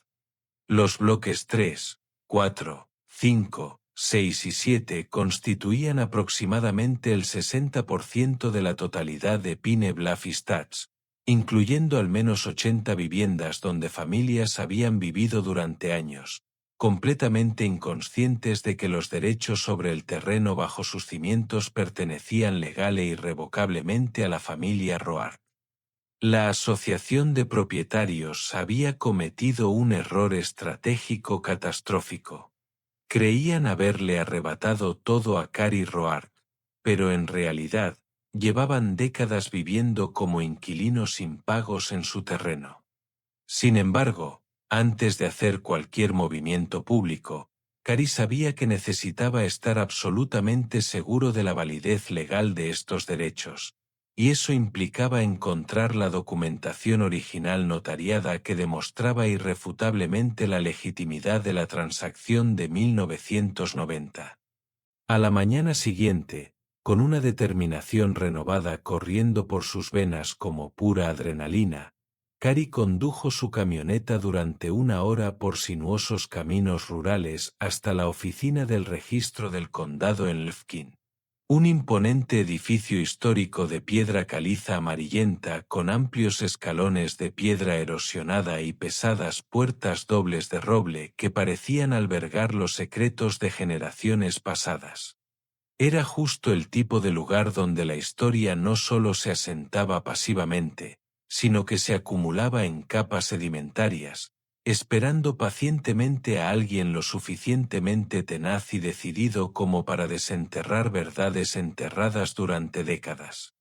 Los bloques 3, 4, 5, 6 y 7 constituían aproximadamente el 60% de la totalidad de Pine Bluff Estates, incluyendo al menos 80 viviendas donde familias habían vivido durante años, completamente inconscientes de que los derechos sobre el terreno bajo sus cimientos pertenecían legal e irrevocablemente a la familia Roark. La asociación de propietarios había cometido un error estratégico catastrófico. Creían haberle arrebatado todo a Carrie Roark, pero en realidad, llevaban décadas viviendo como inquilinos impagos en su terreno. Sin embargo, antes de hacer cualquier movimiento público, Carrie sabía que necesitaba estar absolutamente seguro de la validez legal de estos derechos, y eso implicaba encontrar la documentación original notariada que demostraba irrefutablemente la legitimidad de la transacción de 1990. A la mañana siguiente, con una determinación renovada corriendo por sus venas como pura adrenalina, Cary condujo su camioneta durante 1 hora por sinuosos caminos rurales hasta la oficina del registro del condado en Lufkin. Un imponente edificio histórico de piedra caliza amarillenta con amplios escalones de piedra erosionada y pesadas puertas dobles de roble que parecían albergar los secretos de generaciones pasadas. Era justo el tipo de lugar donde la historia no solo se asentaba pasivamente, sino que se acumulaba en capas sedimentarias, esperando pacientemente a alguien lo suficientemente tenaz y decidido como para desenterrar verdades enterradas durante décadas.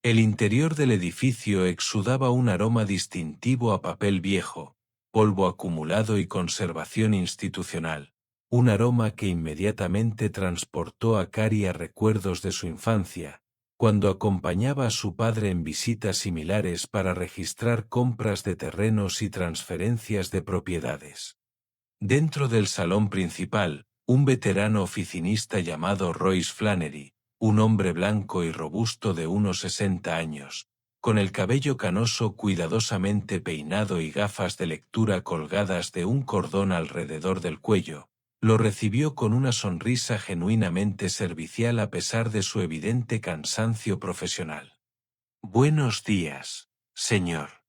El interior del edificio exudaba un aroma distintivo a papel viejo, polvo acumulado y conservación institucional, un aroma que inmediatamente transportó a Cary a recuerdos de su infancia, cuando acompañaba a su padre en visitas similares para registrar compras de terrenos y transferencias de propiedades. Dentro del salón principal, un veterano oficinista llamado Royce Flannery, un hombre blanco y robusto de unos 60 años, con el cabello canoso cuidadosamente peinado y gafas de lectura colgadas de un cordón alrededor del cuello, lo recibió con una sonrisa genuinamente servicial a pesar de su evidente cansancio profesional. «Buenos días, señor.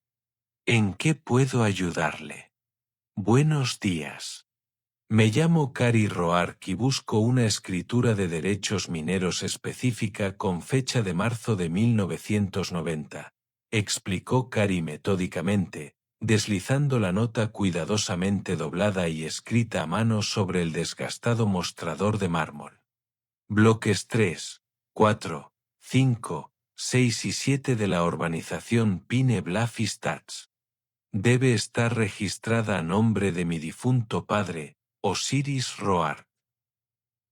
¿En qué puedo ayudarle?» «Buenos días. Me llamo Cary Roark y busco una escritura de derechos mineros específica con fecha de marzo de 1990, explicó Cary metódicamente, deslizando la nota cuidadosamente doblada y escrita a mano sobre el desgastado mostrador de mármol. Bloques 3, 4, 5, 6 y 7 de la urbanización Pine Bluff Estates. Debe estar registrada a nombre de mi difunto padre, Osiris Roark.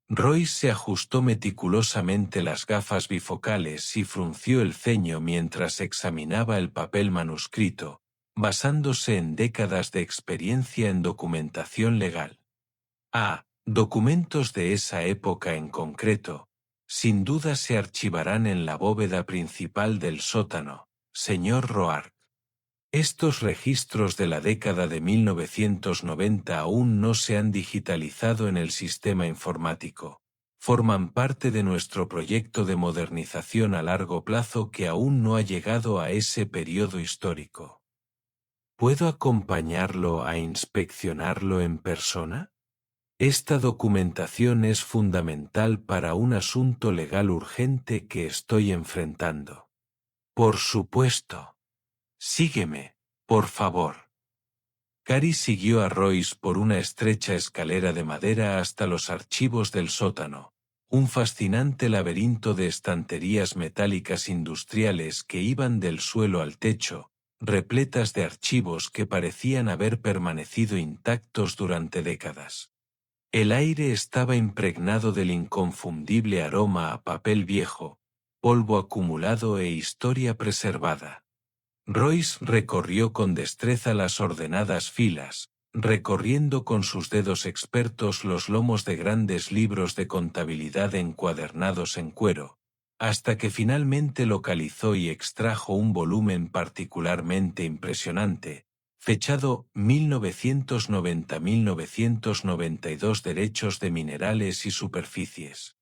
Royce se ajustó meticulosamente las gafas bifocales y frunció el ceño mientras examinaba el papel manuscrito, basándose en décadas de experiencia en documentación legal. Documentos de esa época en concreto, sin duda se archivarán en la bóveda principal del sótano, señor Roark. Estos registros de la década de 1990 aún no se han digitalizado en el sistema informático. Forman parte de nuestro proyecto de modernización a largo plazo que aún no ha llegado a ese periodo histórico. ¿Puedo acompañarlo a inspeccionarlo en persona? Esta documentación es fundamental para un asunto legal urgente que estoy enfrentando. Por supuesto. Sígueme, por favor. Cary siguió a Royce por una estrecha escalera de madera hasta los archivos del sótano, un fascinante laberinto de estanterías metálicas industriales que iban del suelo al techo, repletas de archivos que parecían haber permanecido intactos durante décadas. El aire estaba impregnado del inconfundible aroma a papel viejo, polvo acumulado e historia preservada. Royce recorrió con destreza las ordenadas filas, recorriendo con sus dedos expertos los lomos de grandes libros de contabilidad encuadernados en cuero, hasta que finalmente localizó y extrajo un volumen particularmente impresionante, fechado 1990-1992 Derechos de Minerales y Superficies.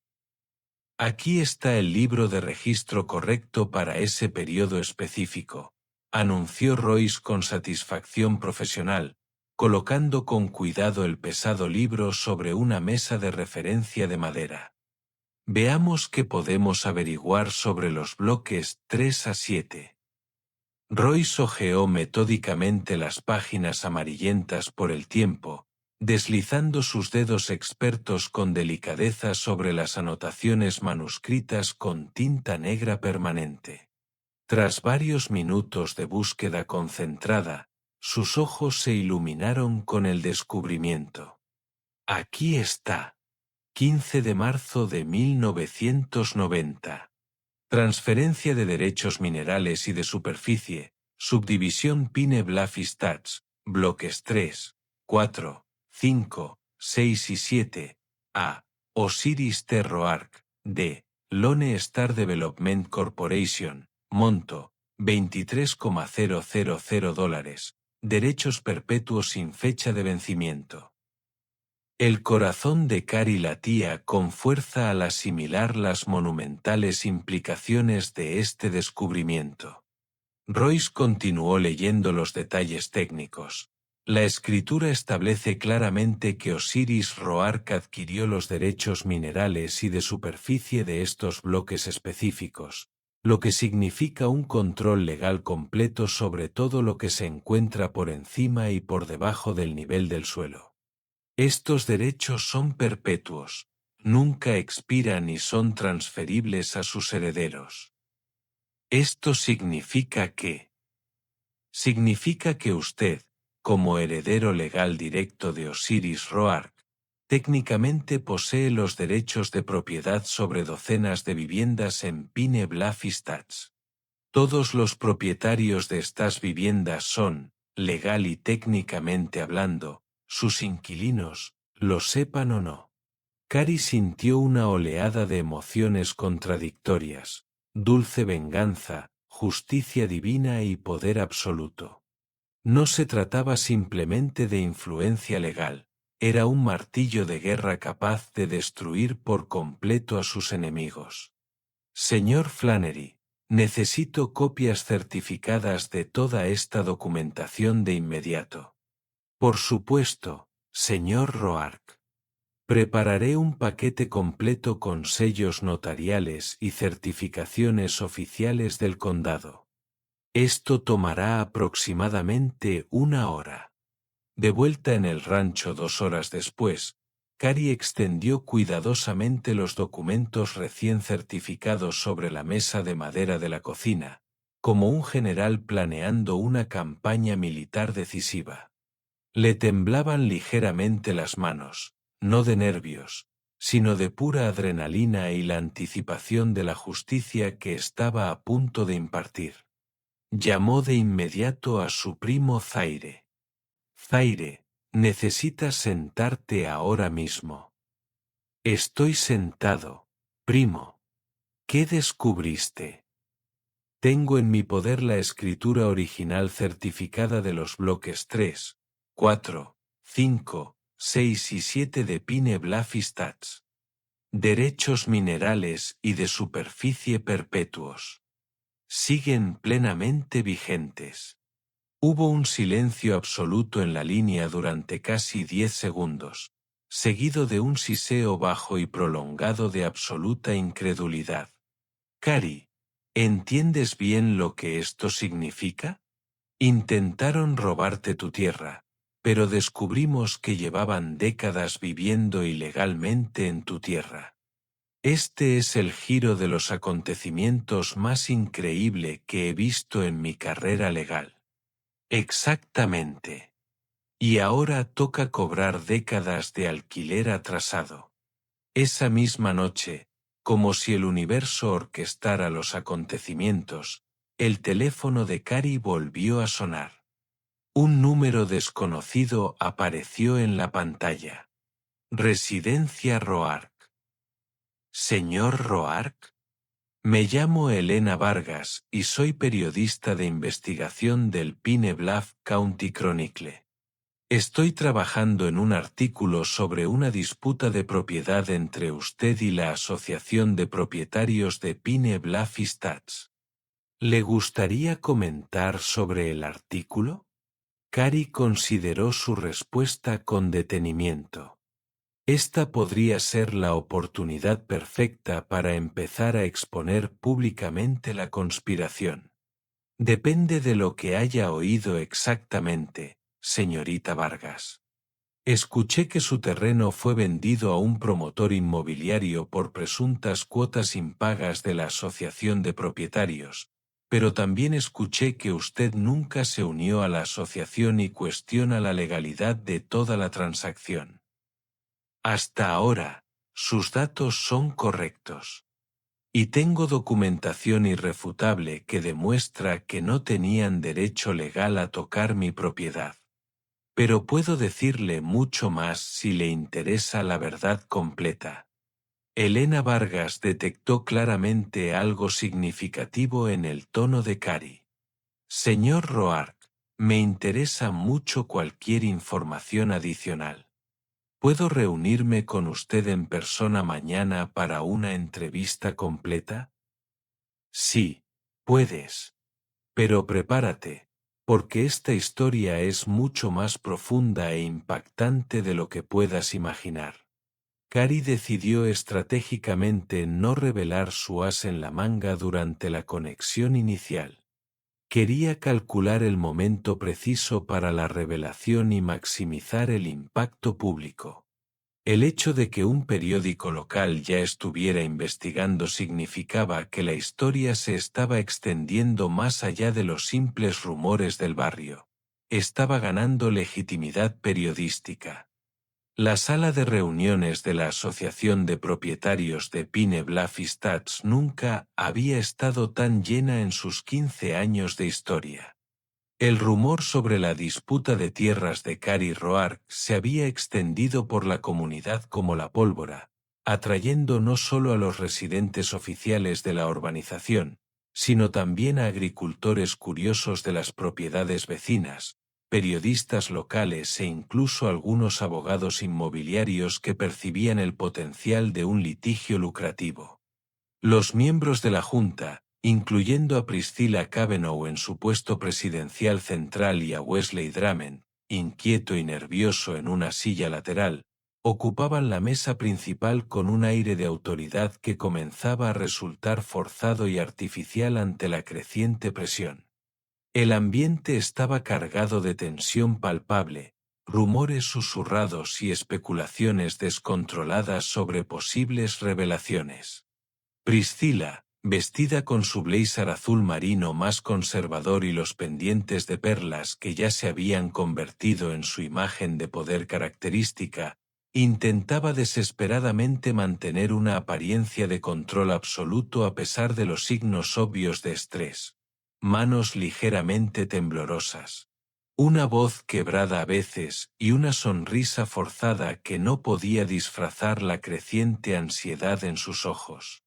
Aquí está el libro de registro correcto para ese periodo específico, anunció Royce con satisfacción profesional, colocando con cuidado el pesado libro sobre una mesa de referencia de madera. Veamos qué podemos averiguar sobre los bloques 3 a 7. Royce hojeó metódicamente las páginas amarillentas por el tiempo, deslizando sus dedos expertos con delicadeza sobre las anotaciones manuscritas con tinta negra permanente. Tras varios minutos de búsqueda concentrada, sus ojos se iluminaron con el descubrimiento. Aquí está. 15 de marzo de 1990. Transferencia de derechos minerales y de superficie, subdivisión Pine Bluff Estates, bloques 3, 4, 5, 6 y 7, Osiris T. Roark, de Lone Star Development Corporation, monto, $23,000, derechos perpetuos sin fecha de vencimiento. El corazón de Cary latía con fuerza al asimilar las monumentales implicaciones de este descubrimiento. Royce continuó leyendo los detalles técnicos. La escritura establece claramente que Osiris Roark adquirió los derechos minerales y de superficie de estos bloques específicos, lo que significa un control legal completo sobre todo lo que se encuentra por encima y por debajo del nivel del suelo. Estos derechos son perpetuos, nunca expiran y son transferibles a sus herederos. Esto significa que usted, como heredero legal directo de Osiris Roark, técnicamente posee los derechos de propiedad sobre docenas de viviendas en Pine Bluff Estates. Todos los propietarios de estas viviendas son, legal y técnicamente hablando, sus inquilinos, lo sepan o no. Cary sintió una oleada de emociones contradictorias, dulce venganza, justicia divina y poder absoluto. No se trataba simplemente de influencia legal, era un martillo de guerra capaz de destruir por completo a sus enemigos. Señor Flannery, necesito copias certificadas de toda esta documentación de inmediato. Por supuesto, señor Roark. Prepararé un paquete completo con sellos notariales y certificaciones oficiales del condado. Esto tomará aproximadamente 1 hora. De vuelta en el rancho 2 horas después, Cary extendió cuidadosamente los documentos recién certificados sobre la mesa de madera de la cocina, como un general planeando una campaña militar decisiva. Le temblaban ligeramente las manos, no de nervios, sino de pura adrenalina y la anticipación de la justicia que estaba a punto de impartir. Llamó de inmediato a su primo Zaire. Zaire, necesitas sentarte ahora mismo. Estoy sentado, primo. ¿Qué descubriste? Tengo en mi poder la escritura original certificada de los bloques 3, 4, 5, 6 y 7 de Pine Bluff Estates. Derechos minerales y de superficie perpetuos. Siguen plenamente vigentes. Hubo un silencio absoluto en la línea durante casi 10 segundos, seguido de un siseo bajo y prolongado de absoluta incredulidad. Cary, ¿entiendes bien lo que esto significa? Intentaron robarte tu tierra, pero descubrimos que llevaban décadas viviendo ilegalmente en tu tierra. Este es el giro de los acontecimientos más increíble que he visto en mi carrera legal. Exactamente. Y ahora toca cobrar décadas de alquiler atrasado. Esa misma noche, como si el universo orquestara los acontecimientos, el teléfono de Cary volvió a sonar. Un número desconocido apareció en la pantalla. Residencia Roark. ¿Señor Roark? Me llamo Elena Vargas y soy periodista de investigación del Pine Bluff County Chronicle. Estoy trabajando en un artículo sobre una disputa de propiedad entre usted y la Asociación de Propietarios de Pine Bluff Estates. ¿Le gustaría comentar sobre el artículo? Cary consideró su respuesta con detenimiento. Esta podría ser la oportunidad perfecta para empezar a exponer públicamente la conspiración. Depende de lo que haya oído exactamente, señorita Vargas. Escuché que su terreno fue vendido a un promotor inmobiliario por presuntas cuotas impagas de la Asociación de Propietarios, pero también escuché que usted nunca se unió a la asociación y cuestiona la legalidad de toda la transacción. Hasta ahora, sus datos son correctos. Y tengo documentación irrefutable que demuestra que no tenían derecho legal a tocar mi propiedad. Pero puedo decirle mucho más si le interesa la verdad completa. Elena Vargas detectó claramente algo significativo en el tono de Cary. Señor Roark, me interesa mucho cualquier información adicional. ¿Puedo reunirme con usted en persona mañana para una entrevista completa? Sí, puedes. Pero prepárate, porque esta historia es mucho más profunda e impactante de lo que puedas imaginar. Cary decidió estratégicamente no revelar su as en la manga durante la conexión inicial. Quería calcular el momento preciso para la revelación y maximizar el impacto público. El hecho de que un periódico local ya estuviera investigando significaba que la historia se estaba extendiendo más allá de los simples rumores del barrio. Estaba ganando legitimidad periodística. La sala de reuniones de la Asociación de Propietarios de Pine Bluff Estates nunca había estado tan llena en sus 15 años de historia. El rumor sobre la disputa de tierras de Cary Roark se había extendido por la comunidad como la pólvora, atrayendo no solo a los residentes oficiales de la urbanización, sino también a agricultores curiosos de las propiedades vecinas, periodistas locales e incluso algunos abogados inmobiliarios que percibían el potencial de un litigio lucrativo. Los miembros de la Junta, incluyendo a Priscilla Cavanaugh en su puesto presidencial central y a Wesley Drummond, inquieto y nervioso en una silla lateral, ocupaban la mesa principal con un aire de autoridad que comenzaba a resultar forzado y artificial ante la creciente presión. El ambiente estaba cargado de tensión palpable, rumores susurrados y especulaciones descontroladas sobre posibles revelaciones. Priscilla, vestida con su blazer azul marino más conservador y los pendientes de perlas que ya se habían convertido en su imagen de poder característica, intentaba desesperadamente mantener una apariencia de control absoluto a pesar de los signos obvios de estrés. Manos ligeramente temblorosas. Una voz quebrada a veces y una sonrisa forzada que no podía disfrazar la creciente ansiedad en sus ojos.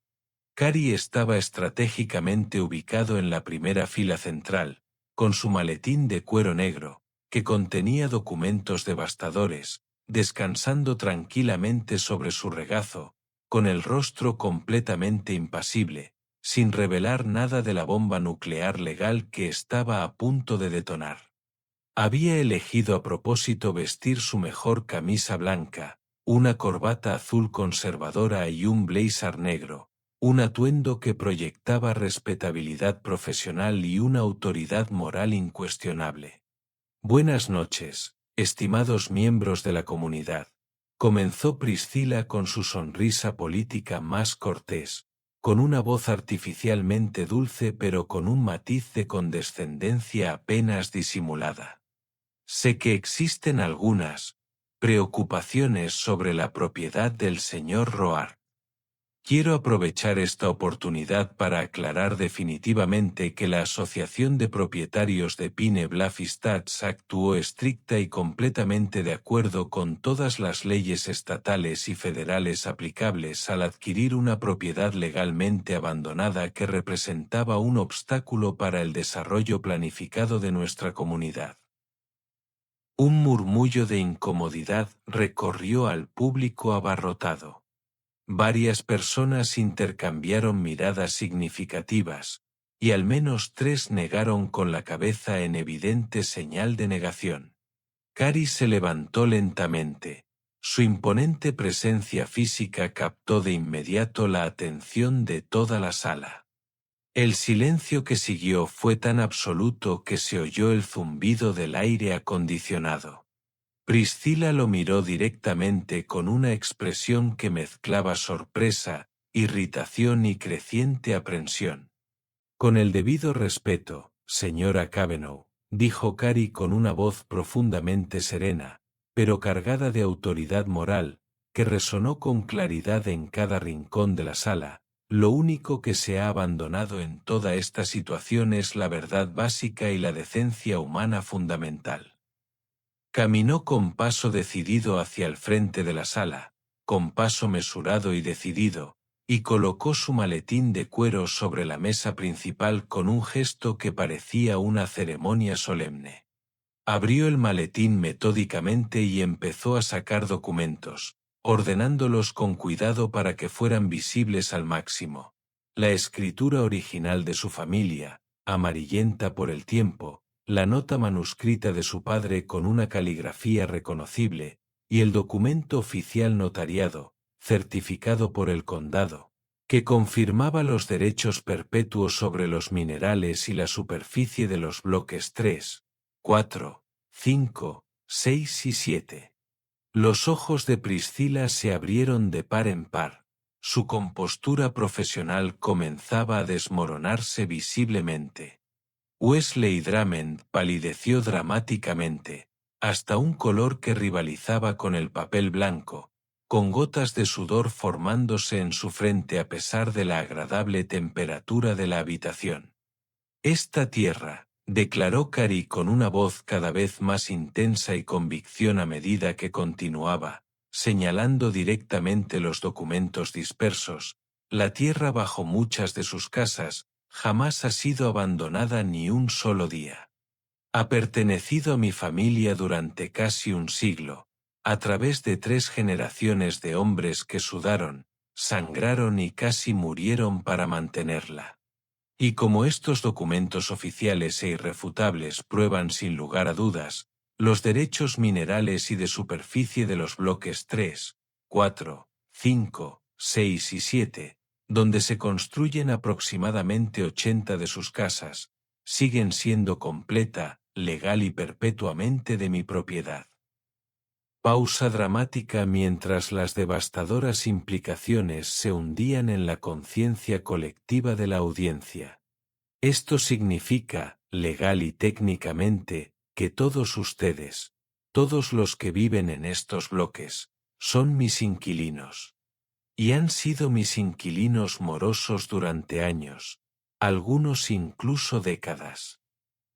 Cary estaba estratégicamente ubicado en la primera fila central, con su maletín de cuero negro, que contenía documentos devastadores, descansando tranquilamente sobre su regazo, con el rostro completamente impasible, sin revelar nada de la bomba nuclear legal que estaba a punto de detonar. Había elegido a propósito vestir su mejor camisa blanca, una corbata azul conservadora y un blazer negro, un atuendo que proyectaba respetabilidad profesional y una autoridad moral incuestionable. Buenas noches, estimados miembros de la comunidad. Comenzó Priscilla con su sonrisa política más cortés, con una voz artificialmente dulce pero con un matiz de condescendencia apenas disimulada. Sé que existen algunas preocupaciones sobre la propiedad del señor Roark. Quiero aprovechar esta oportunidad para aclarar definitivamente que la Asociación de Propietarios de Pine Bluff Estates actuó estricta y completamente de acuerdo con todas las leyes estatales y federales aplicables al adquirir una propiedad legalmente abandonada que representaba un obstáculo para el desarrollo planificado de nuestra comunidad. Un murmullo de incomodidad recorrió al público abarrotado. Varias personas intercambiaron miradas significativas, y al menos 3 negaron con la cabeza en evidente señal de negación. Cary se levantó lentamente. Su imponente presencia física captó de inmediato la atención de toda la sala. El silencio que siguió fue tan absoluto que se oyó el zumbido del aire acondicionado. Priscilla lo miró directamente con una expresión que mezclaba sorpresa, irritación y creciente aprensión. Con el debido respeto, señora Cavanaugh, dijo Cary con una voz profundamente serena, pero cargada de autoridad moral, que resonó con claridad en cada rincón de la sala. Lo único que se ha abandonado en toda esta situación es la verdad básica y la decencia humana fundamental. Caminó con paso decidido hacia el frente de la sala, con paso mesurado y decidido, y colocó su maletín de cuero sobre la mesa principal con un gesto que parecía una ceremonia solemne. Abrió el maletín metódicamente y empezó a sacar documentos, ordenándolos con cuidado para que fueran visibles al máximo. La escritura original de su familia, amarillenta por el tiempo, la nota manuscrita de su padre con una caligrafía reconocible, y el documento oficial notariado, certificado por el condado, que confirmaba los derechos perpetuos sobre los minerales y la superficie de los bloques 3, 4, 5, 6 y 7. Los ojos de Priscila se abrieron de par en par. Su compostura profesional comenzaba a desmoronarse visiblemente. Wesley Drummond palideció dramáticamente, hasta un color que rivalizaba con el papel blanco, con gotas de sudor formándose en su frente a pesar de la agradable temperatura de la habitación. Esta tierra, declaró Cary con una voz cada vez más intensa y convicción a medida que continuaba, señalando directamente los documentos dispersos, la tierra bajo muchas de sus casas, jamás ha sido abandonada ni un solo día. Ha pertenecido a mi familia durante casi un siglo, a través de 3 generaciones de hombres que sudaron, sangraron y casi murieron para mantenerla. Y como estos documentos oficiales e irrefutables prueban sin lugar a dudas, los derechos minerales y de superficie de los bloques 3, 4, 5, 6 y 7, donde se construyen aproximadamente 80 de sus casas, siguen siendo completa, legal y perpetuamente de mi propiedad. Pausa dramática mientras las devastadoras implicaciones se hundían en la conciencia colectiva de la audiencia. Esto significa, legal y técnicamente, que todos ustedes, todos los que viven en estos bloques, son mis inquilinos. Y han sido mis inquilinos morosos durante años, algunos incluso décadas.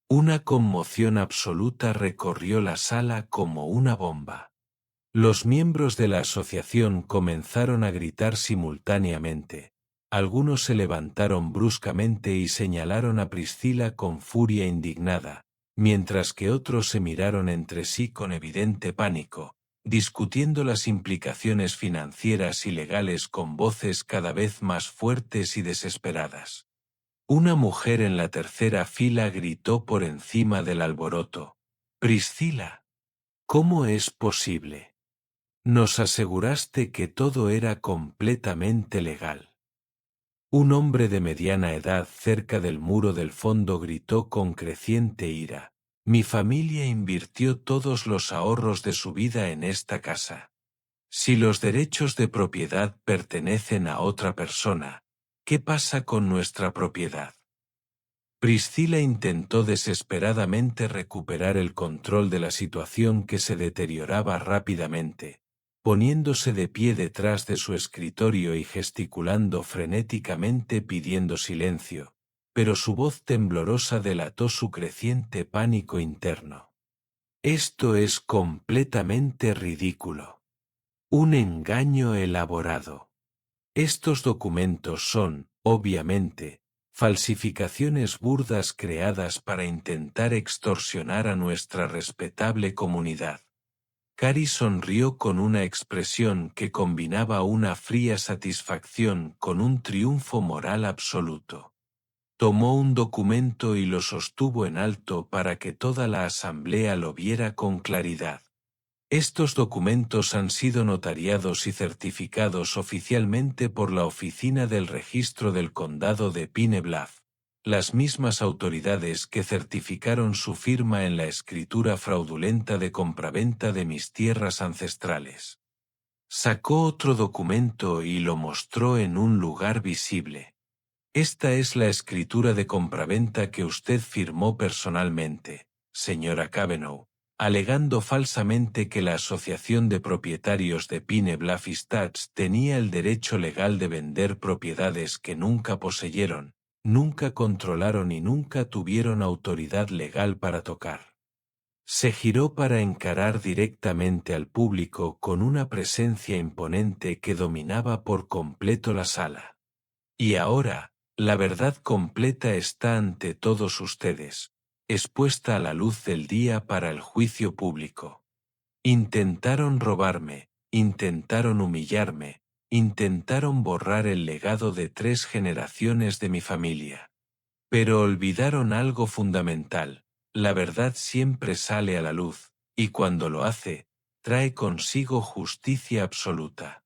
Una conmoción absoluta recorrió la sala como una bomba. Los miembros de la asociación comenzaron a gritar simultáneamente. Algunos se levantaron bruscamente y señalaron a Priscila con furia indignada, mientras que otros se miraron entre sí con evidente pánico, discutiendo las implicaciones financieras y legales con voces cada vez más fuertes y desesperadas. Una mujer en la tercera fila gritó por encima del alboroto: «Priscila, ¿cómo es posible? Nos aseguraste que todo era completamente legal». Un hombre de mediana edad cerca del muro del fondo gritó con creciente ira: «Mi familia invirtió todos los ahorros de su vida en esta casa. Si los derechos de propiedad pertenecen a otra persona, ¿qué pasa con nuestra propiedad?». Priscila intentó desesperadamente recuperar el control de la situación que se deterioraba rápidamente, poniéndose de pie detrás de su escritorio y gesticulando frenéticamente pidiendo silencio, pero su voz temblorosa delató su creciente pánico interno. «Esto es completamente ridículo. Un engaño elaborado. Estos documentos son, obviamente, falsificaciones burdas creadas para intentar extorsionar a nuestra respetable comunidad». Cary sonrió con una expresión que combinaba una fría satisfacción con un triunfo moral absoluto. Tomó un documento y lo sostuvo en alto para que toda la asamblea lo viera con claridad. Estos documentos han sido notariados y certificados oficialmente por la Oficina del Registro del Condado de Pine Bluff, las mismas autoridades que certificaron su firma en la escritura fraudulenta de compraventa de mis tierras ancestrales. Sacó otro documento y lo mostró en un lugar visible. «Esta es la escritura de compraventa que usted firmó personalmente, señora Cavanaugh, alegando falsamente que la Asociación de Propietarios de Pine Bluff Estates tenía el derecho legal de vender propiedades que nunca poseyeron, nunca controlaron y nunca tuvieron autoridad legal para tocar. Se giró para encarar directamente al público con una presencia imponente que dominaba por completo la sala. Y ahora, la verdad completa está ante todos ustedes, expuesta a la luz del día para el juicio público. Intentaron robarme, intentaron humillarme, intentaron borrar el legado de 3 generaciones de mi familia. Pero olvidaron algo fundamental: la verdad siempre sale a la luz, y cuando lo hace, trae consigo justicia absoluta.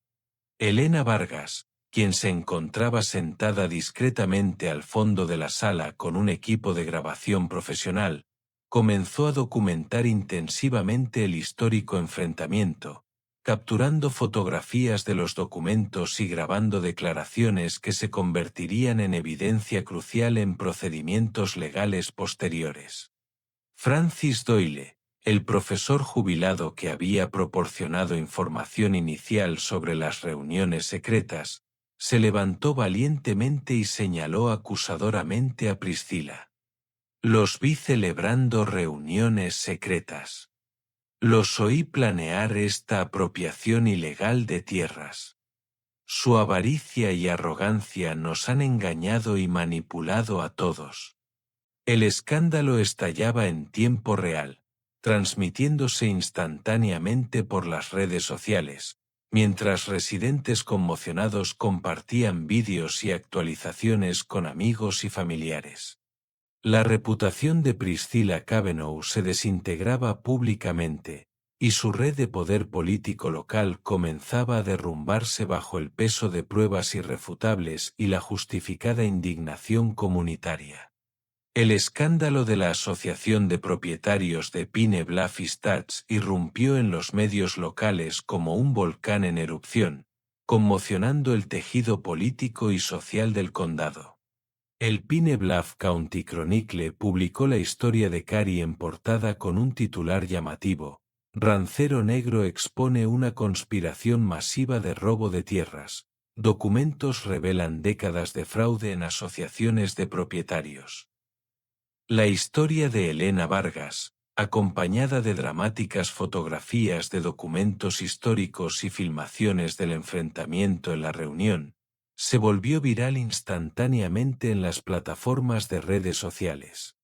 Elena Vargas, quien se encontraba sentada discretamente al fondo de la sala con un equipo de grabación profesional, comenzó a documentar intensivamente el histórico enfrentamiento, capturando fotografías de los documentos y grabando declaraciones que se convertirían en evidencia crucial en procedimientos legales posteriores. Francis Doyle, el profesor jubilado que había proporcionado información inicial sobre las reuniones secretas, se levantó valientemente y señaló acusadoramente a Priscilla. Los vi celebrando reuniones secretas. Los oí planear esta apropiación ilegal de tierras. Su avaricia y arrogancia nos han engañado y manipulado a todos. El escándalo estallaba en tiempo real, transmitiéndose instantáneamente por las redes sociales, mientras residentes conmocionados compartían vídeos y actualizaciones con amigos y familiares. La reputación de Priscilla Cavanaugh se desintegraba públicamente, y su red de poder político local comenzaba a derrumbarse bajo el peso de pruebas irrefutables y la justificada indignación comunitaria. El escándalo de la Asociación de Propietarios de Pine Bluff Estates irrumpió en los medios locales como un volcán en erupción, conmocionando el tejido político y social del condado. El Pine Bluff County Chronicle publicó la historia de Carey en portada con un titular llamativo: Rancero negro expone una conspiración masiva de robo de tierras. Documentos revelan décadas de fraude en asociaciones de propietarios. La historia de Elena Vargas, acompañada de dramáticas fotografías de documentos históricos y filmaciones del enfrentamiento en la reunión, se volvió viral instantáneamente en las plataformas de redes sociales,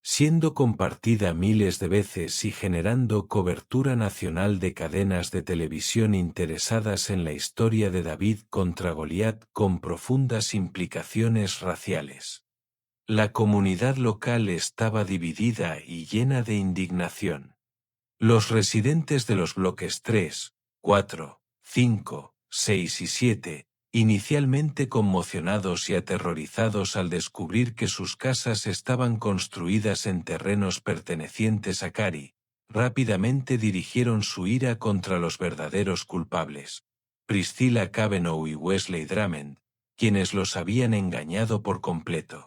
siendo compartida miles de veces y generando cobertura nacional de cadenas de televisión interesadas en la historia de David contra Goliat con profundas implicaciones raciales. La comunidad local estaba dividida y llena de indignación. Los residentes de los bloques 3, 4, 5, 6 y 7, inicialmente conmocionados y aterrorizados al descubrir que sus casas estaban construidas en terrenos pertenecientes a Carey, rápidamente dirigieron su ira contra los verdaderos culpables, Priscilla Cavanaugh y Wesley Drummond, quienes los habían engañado por completo.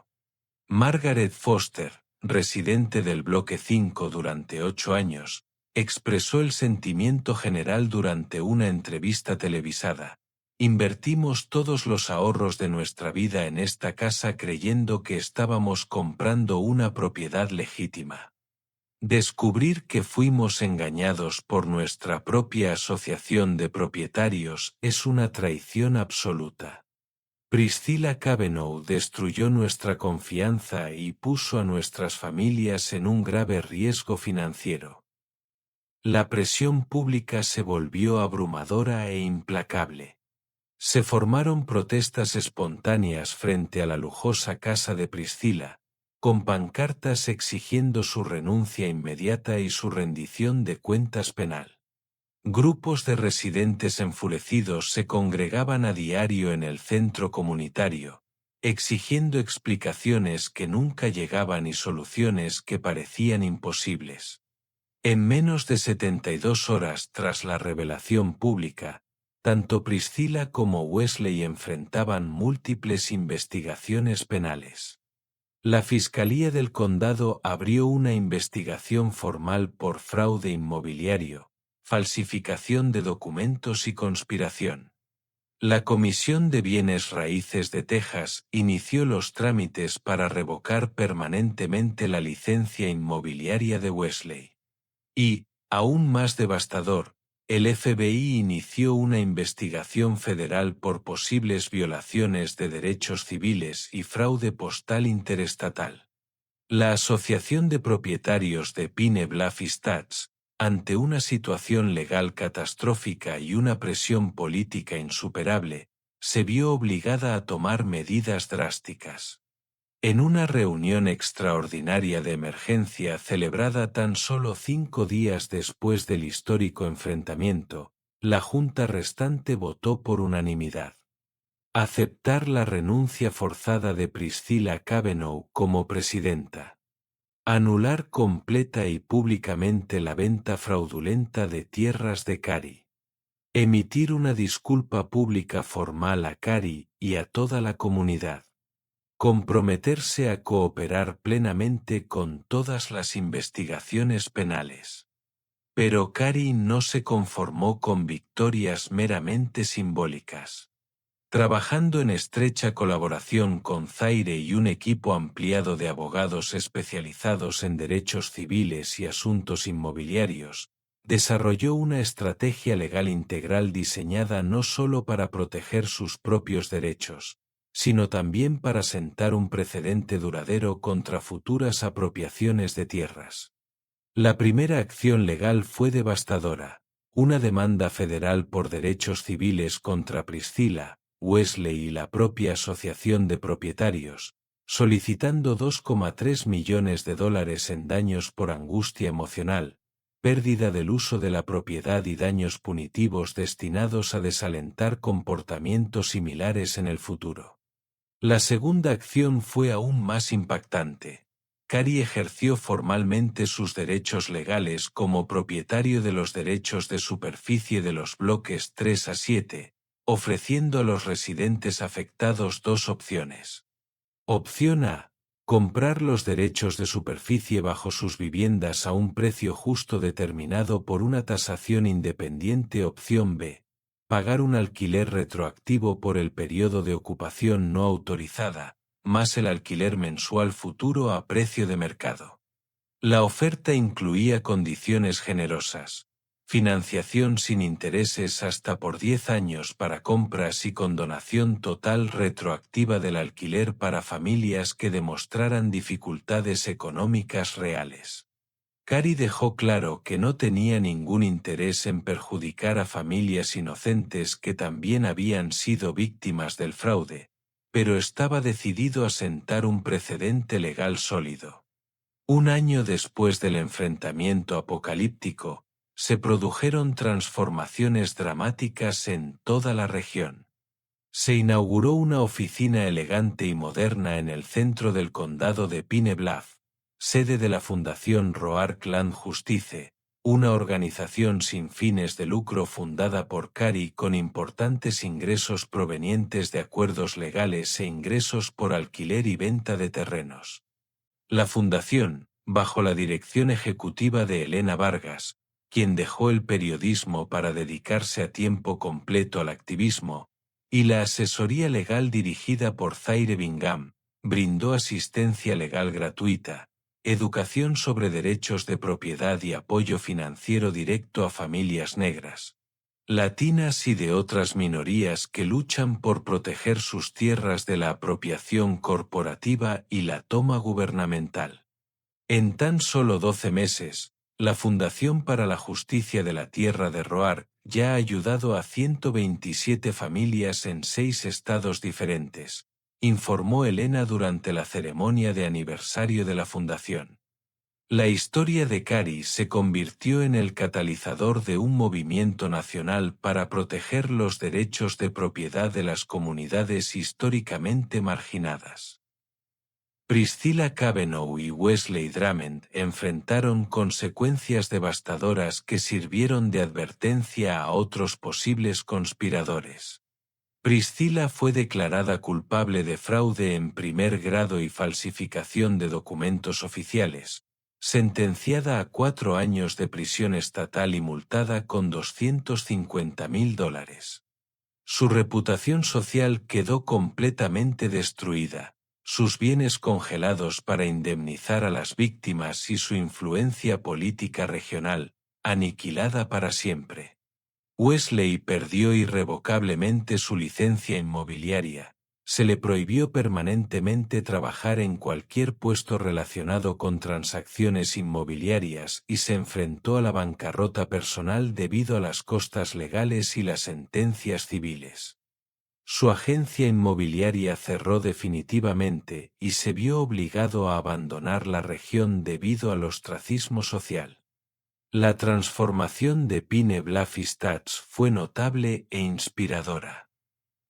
Margaret Foster, residente del bloque 5 durante 8 años, expresó el sentimiento general durante una entrevista televisada: invertimos todos los ahorros de nuestra vida en esta casa creyendo que estábamos comprando una propiedad legítima. Descubrir que fuimos engañados por nuestra propia asociación de propietarios es una traición absoluta. Priscilla Cavanaugh destruyó nuestra confianza y puso a nuestras familias en un grave riesgo financiero. La presión pública se volvió abrumadora e implacable. Se formaron protestas espontáneas frente a la lujosa casa de Priscilla, con pancartas exigiendo su renuncia inmediata y su rendición de cuentas penal. Grupos de residentes enfurecidos se congregaban a diario en el centro comunitario, exigiendo explicaciones que nunca llegaban y soluciones que parecían imposibles. En menos de 72 horas tras la revelación pública, tanto Priscilla como Wesley enfrentaban múltiples investigaciones penales. La Fiscalía del Condado abrió una investigación formal por fraude inmobiliario, falsificación de documentos y conspiración. La Comisión de Bienes Raíces de Texas inició los trámites para revocar permanentemente la licencia inmobiliaria de Wesley. Y, aún más devastador, el FBI inició una investigación federal por posibles violaciones de derechos civiles y fraude postal interestatal. La Asociación de Propietarios de Pine Bluff Stats, ante una situación legal catastrófica y una presión política insuperable, se vio obligada a tomar medidas drásticas. En una reunión extraordinaria de emergencia celebrada tan solo 5 días después del histórico enfrentamiento, la Junta restante votó por unanimidad aceptar la renuncia forzada de Priscilla Cavanaugh como presidenta, anular completa y públicamente la venta fraudulenta de tierras de Cary, emitir una disculpa pública formal a Cary y a toda la comunidad, comprometerse a cooperar plenamente con todas las investigaciones penales. Pero Cary no se conformó con victorias meramente simbólicas. Trabajando en estrecha colaboración con Zaire y un equipo ampliado de abogados especializados en derechos civiles y asuntos inmobiliarios, desarrolló una estrategia legal integral diseñada no solo para proteger sus propios derechos, sino también para sentar un precedente duradero contra futuras apropiaciones de tierras. La primera acción legal fue devastadora, una demanda federal por derechos civiles contra Priscilla, Wesley y la propia Asociación de Propietarios, solicitando $2,3 millones en daños por angustia emocional, pérdida del uso de la propiedad y daños punitivos destinados a desalentar comportamientos similares en el futuro. La segunda acción fue aún más impactante. Cary ejerció formalmente sus derechos legales como propietario de los derechos de superficie de los bloques 3 a 7, ofreciendo a los residentes afectados dos opciones. Opción A: comprar los derechos de superficie bajo sus viviendas a un precio justo determinado por una tasación independiente. Opción B: pagar un alquiler retroactivo por el periodo de ocupación no autorizada, más el alquiler mensual futuro a precio de mercado. La oferta incluía condiciones generosas: financiación sin intereses hasta por 10 años para compras y condonación total retroactiva del alquiler para familias que demostraran dificultades económicas reales. Cary dejó claro que no tenía ningún interés en perjudicar a familias inocentes que también habían sido víctimas del fraude, pero estaba decidido a sentar un precedente legal sólido. Un año después del enfrentamiento apocalíptico, se produjeron transformaciones dramáticas en toda la región. Se inauguró una oficina elegante y moderna en el centro del condado de Pine Bluff, sede de la Fundación Roark Land Justice, una organización sin fines de lucro fundada por Cary con importantes ingresos provenientes de acuerdos legales e ingresos por alquiler y venta de terrenos. La fundación, bajo la dirección ejecutiva de Elena Vargas, quien dejó el periodismo para dedicarse a tiempo completo al activismo, y la asesoría legal dirigida por Zaire Bingham, brindó asistencia legal gratuita, educación sobre derechos de propiedad y apoyo financiero directo a familias negras, latinas y de otras minorías que luchan por proteger sus tierras de la apropiación corporativa y la toma gubernamental. En tan solo 12 meses, la Fundación para la Justicia de la Tierra de Roark ya ha ayudado a 127 familias en 6 estados diferentes, informó Elena durante la ceremonia de aniversario de la Fundación. La historia de Cary se convirtió en el catalizador de un movimiento nacional para proteger los derechos de propiedad de las comunidades históricamente marginadas. Priscilla Cavanaugh y Wesley Drummond enfrentaron consecuencias devastadoras que sirvieron de advertencia a otros posibles conspiradores. Priscilla fue declarada culpable de fraude en primer grado y falsificación de documentos oficiales, sentenciada a 4 años de prisión estatal y multada con $250,000. Su reputación social quedó completamente destruida, sus bienes congelados para indemnizar a las víctimas y su influencia política regional, aniquilada para siempre. Wesley perdió irrevocablemente su licencia inmobiliaria. Se le prohibió permanentemente trabajar en cualquier puesto relacionado con transacciones inmobiliarias y se enfrentó a la bancarrota personal debido a las costas legales y las sentencias civiles. Su agencia inmobiliaria cerró definitivamente y se vio obligado a abandonar la región debido al ostracismo social. La transformación de Pine Bluff Estates fue notable e inspiradora.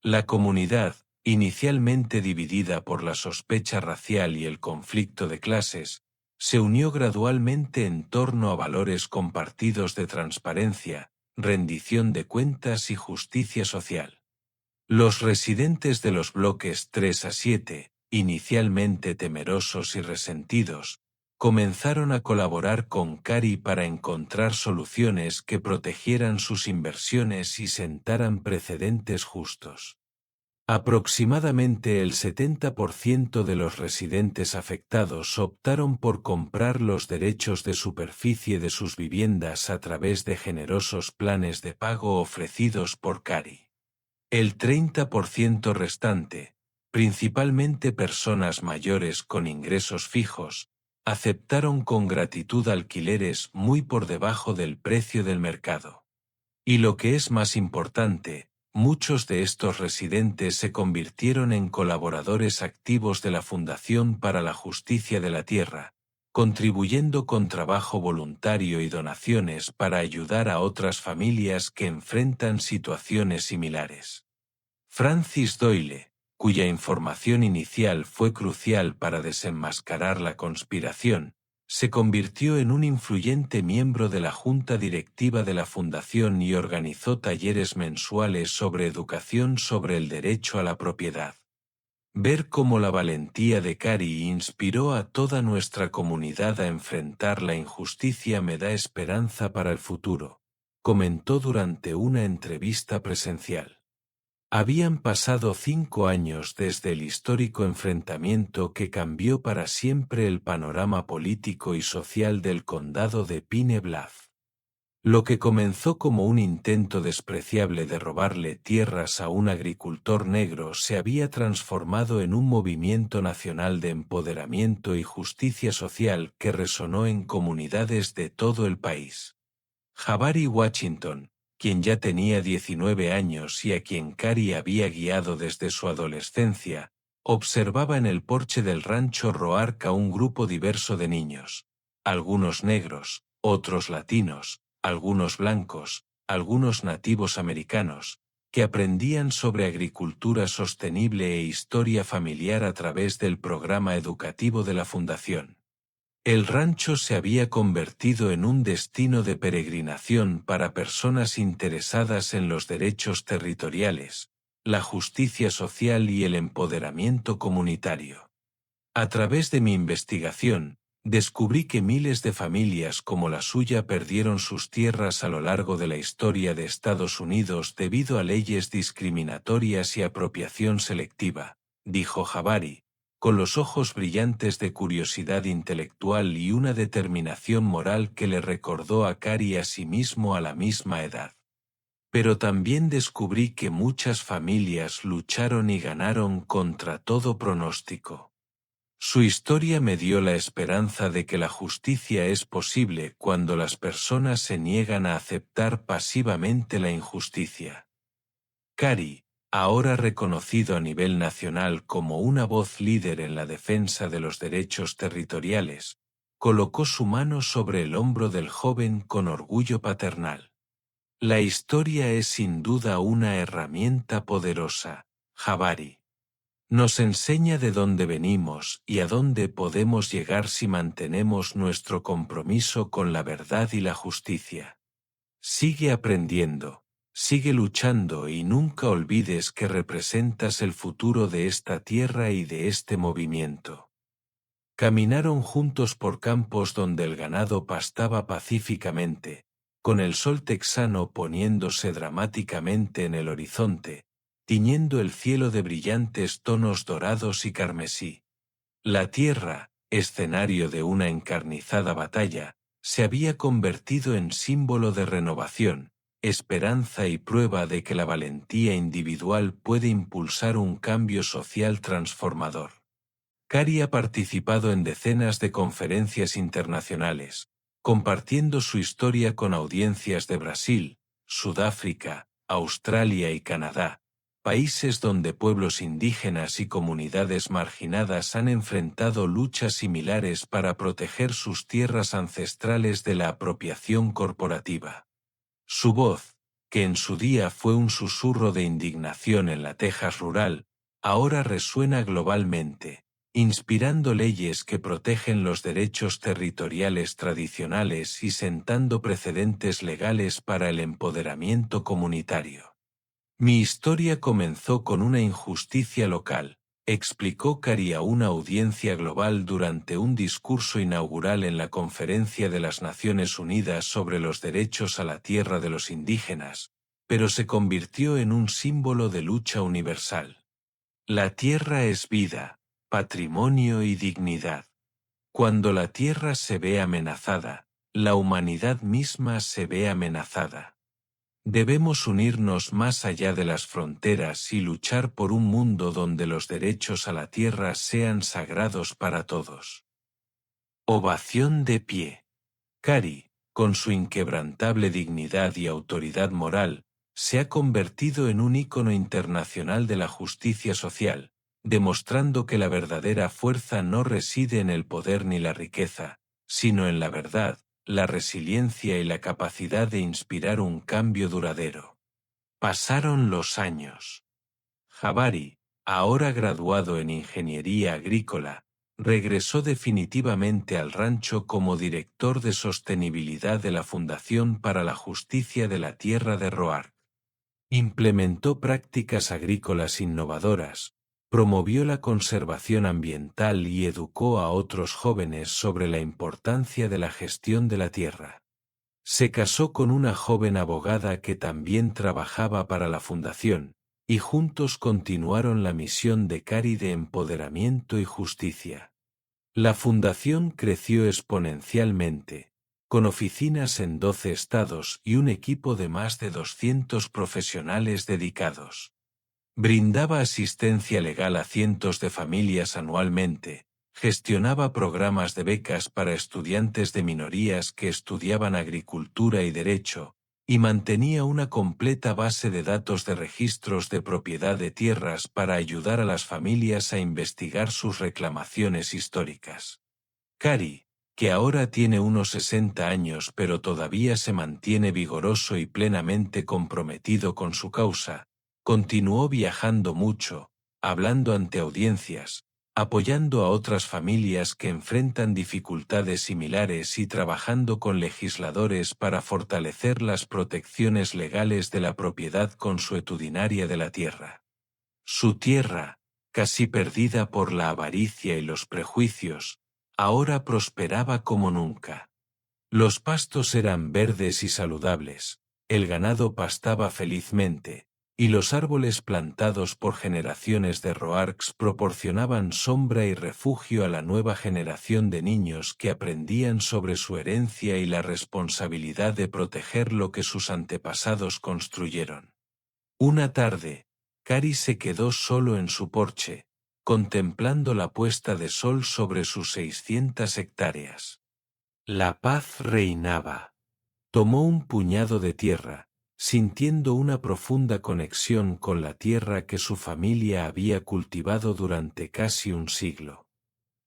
La comunidad, inicialmente dividida por la sospecha racial y el conflicto de clases, se unió gradualmente en torno a valores compartidos de transparencia, rendición de cuentas y justicia social. Los residentes de los bloques 3 a 7, inicialmente temerosos y resentidos, comenzaron a colaborar con Cary para encontrar soluciones que protegieran sus inversiones y sentaran precedentes justos. Aproximadamente el 70% de los residentes afectados optaron por comprar los derechos de superficie de sus viviendas a través de generosos planes de pago ofrecidos por Cary. El 30% restante, principalmente personas mayores con ingresos fijos, aceptaron con gratitud alquileres muy por debajo del precio del mercado. Y lo que es más importante, muchos de estos residentes se convirtieron en colaboradores activos de la Fundación para la Justicia de la Tierra, contribuyendo con trabajo voluntario y donaciones para ayudar a otras familias que enfrentan situaciones similares. Francis Doyle, cuya información inicial fue crucial para desenmascarar la conspiración, se convirtió en un influyente miembro de la junta directiva de la Fundación y organizó talleres mensuales sobre educación sobre el derecho a la propiedad. Ver cómo la valentía de Cary inspiró a toda nuestra comunidad a enfrentar la injusticia me da esperanza para el futuro, comentó durante una entrevista presencial. Habían pasado 5 años desde el histórico enfrentamiento que cambió para siempre el panorama político y social del condado de Pine Bluff. Lo que comenzó como un intento despreciable de robarle tierras a un agricultor negro se había transformado en un movimiento nacional de empoderamiento y justicia social que resonó en comunidades de todo el país. Jabari Washington, quien ya tenía 19 años y a quien Cary había guiado desde su adolescencia, observaba en el porche del rancho Roark a un grupo diverso de niños, algunos negros, otros latinos, algunos blancos, algunos nativos americanos, que aprendían sobre agricultura sostenible e historia familiar a través del programa educativo de la Fundación. El rancho se había convertido en un destino de peregrinación para personas interesadas en los derechos territoriales, la justicia social y el empoderamiento comunitario. A través de mi investigación, descubrí que miles de familias como la suya perdieron sus tierras a lo largo de la historia de Estados Unidos debido a leyes discriminatorias y apropiación selectiva, dijo Jabari, con los ojos brillantes de curiosidad intelectual y una determinación moral que le recordó a Cary a sí mismo a la misma edad. Pero también descubrí que muchas familias lucharon y ganaron contra todo pronóstico. Su historia me dio la esperanza de que la justicia es posible cuando las personas se niegan a aceptar pasivamente la injusticia. Cary, ahora reconocido a nivel nacional como una voz líder en la defensa de los derechos territoriales, colocó su mano sobre el hombro del joven con orgullo paternal. La historia es sin duda una herramienta poderosa, Jabari. Nos enseña de dónde venimos y a dónde podemos llegar si mantenemos nuestro compromiso con la verdad y la justicia. Sigue aprendiendo. Sigue luchando y nunca olvides que representas el futuro de esta tierra y de este movimiento. Caminaron juntos por campos donde el ganado pastaba pacíficamente, con el sol texano poniéndose dramáticamente en el horizonte, tiñendo el cielo de brillantes tonos dorados y carmesí. La Tierra, escenario de una encarnizada batalla, se había convertido en símbolo de renovación, esperanza y prueba de que la valentía individual puede impulsar un cambio social transformador. Cari ha participado en decenas de conferencias internacionales, compartiendo su historia con audiencias de Brasil, Sudáfrica, Australia y Canadá, países donde pueblos indígenas y comunidades marginadas han enfrentado luchas similares para proteger sus tierras ancestrales de la apropiación corporativa. Su voz, que en su día fue un susurro de indignación en la Texas rural, ahora resuena globalmente, inspirando leyes que protegen los derechos territoriales tradicionales y sentando precedentes legales para el empoderamiento comunitario. Mi historia comenzó con una injusticia local, explicó Cari a una audiencia global durante un discurso inaugural en la Conferencia de las Naciones Unidas sobre los derechos a la tierra de los indígenas, pero se convirtió en un símbolo de lucha universal. La tierra es vida, patrimonio y dignidad. Cuando la tierra se ve amenazada, la humanidad misma se ve amenazada. Debemos unirnos más allá de las fronteras y luchar por un mundo donde los derechos a la tierra sean sagrados para todos. Ovación de pie. Cari, con su inquebrantable dignidad y autoridad moral, se ha convertido en un ícono internacional de la justicia social, demostrando que la verdadera fuerza no reside en el poder ni la riqueza, sino en la verdad, la resiliencia y la capacidad de inspirar un cambio duradero. Pasaron los años. Jabari, ahora graduado en Ingeniería Agrícola, regresó definitivamente al rancho como director de sostenibilidad de la Fundación para la Justicia de la Tierra de Roark. Implementó prácticas agrícolas innovadoras, promovió la conservación ambiental y educó a otros jóvenes sobre la importancia de la gestión de la tierra. Se casó con una joven abogada que también trabajaba para la fundación, y juntos continuaron la misión de Cari de empoderamiento y justicia. La fundación creció exponencialmente, con oficinas en 12 estados y un equipo de más de 200 profesionales dedicados. Brindaba asistencia legal a cientos de familias anualmente, gestionaba programas de becas para estudiantes de minorías que estudiaban agricultura y derecho, y mantenía una completa base de datos de registros de propiedad de tierras para ayudar a las familias a investigar sus reclamaciones históricas. Cari, que ahora tiene unos 60 años pero todavía se mantiene vigoroso y plenamente comprometido con su causa, continuó viajando mucho, hablando ante audiencias, apoyando a otras familias que enfrentan dificultades similares y trabajando con legisladores para fortalecer las protecciones legales de la propiedad consuetudinaria de la tierra. Su tierra, casi perdida por la avaricia y los prejuicios, ahora prosperaba como nunca. Los pastos eran verdes y saludables, el ganado pastaba felizmente, y los árboles plantados por generaciones de Roarks proporcionaban sombra y refugio a la nueva generación de niños que aprendían sobre su herencia y la responsabilidad de proteger lo que sus antepasados construyeron. Una tarde, Cari se quedó solo en su porche, contemplando la puesta de sol sobre sus 600 hectáreas. La paz reinaba. Tomó un puñado de tierra, sintiendo una profunda conexión con la tierra que su familia había cultivado durante casi un siglo.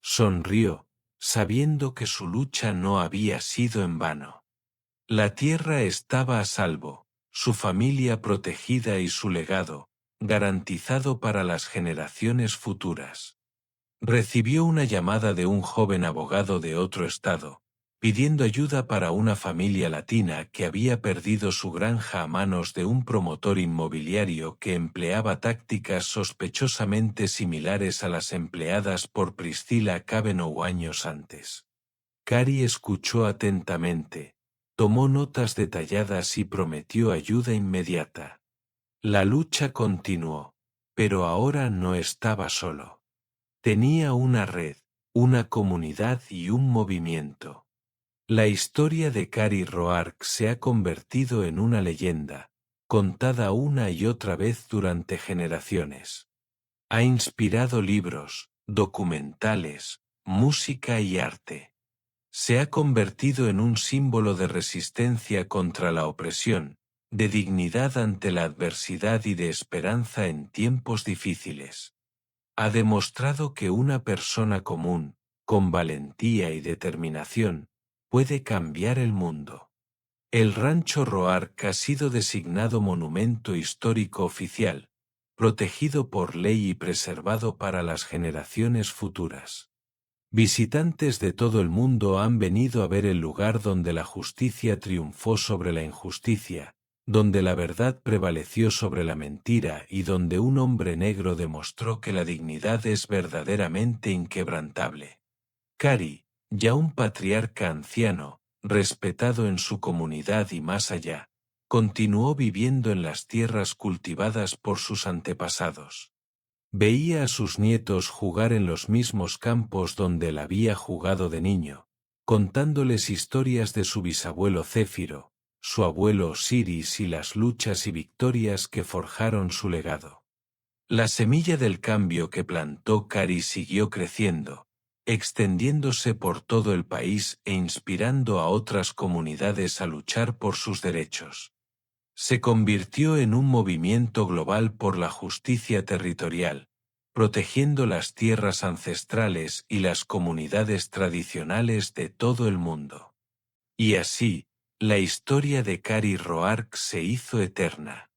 Sonrió, sabiendo que su lucha no había sido en vano. La tierra estaba a salvo, su familia protegida y su legado, garantizado para las generaciones futuras. Recibió una llamada de un joven abogado de otro estado, pidiendo ayuda para una familia latina que había perdido su granja a manos de un promotor inmobiliario que empleaba tácticas sospechosamente similares a las empleadas por Priscilla Cavanaugh años antes. Cari escuchó atentamente, tomó notas detalladas y prometió ayuda inmediata. La lucha continuó, pero ahora no estaba solo. Tenía una red, una comunidad y un movimiento. La historia de Cary Roark se ha convertido en una leyenda, contada una y otra vez durante generaciones. Ha inspirado libros, documentales, música y arte. Se ha convertido en un símbolo de resistencia contra la opresión, de dignidad ante la adversidad y de esperanza en tiempos difíciles. Ha demostrado que una persona común, con valentía y determinación, puede cambiar el mundo. El Rancho Roark ha sido designado Monumento Histórico Oficial, protegido por ley y preservado para las generaciones futuras. Visitantes de todo el mundo han venido a ver el lugar donde la justicia triunfó sobre la injusticia, donde la verdad prevaleció sobre la mentira y donde un hombre negro demostró que la dignidad es verdaderamente inquebrantable. Cary, ya un patriarca anciano, respetado en su comunidad y más allá, continuó viviendo en las tierras cultivadas por sus antepasados. Veía a sus nietos jugar en los mismos campos donde él había jugado de niño, contándoles historias de su bisabuelo Céfiro, su abuelo Osiris y las luchas y victorias que forjaron su legado. La semilla del cambio que plantó Cary siguió creciendo, extendiéndose por todo el país e inspirando a otras comunidades a luchar por sus derechos. Se convirtió en un movimiento global por la justicia territorial, protegiendo las tierras ancestrales y las comunidades tradicionales de todo el mundo. Y así, la historia de Cary Roark se hizo eterna.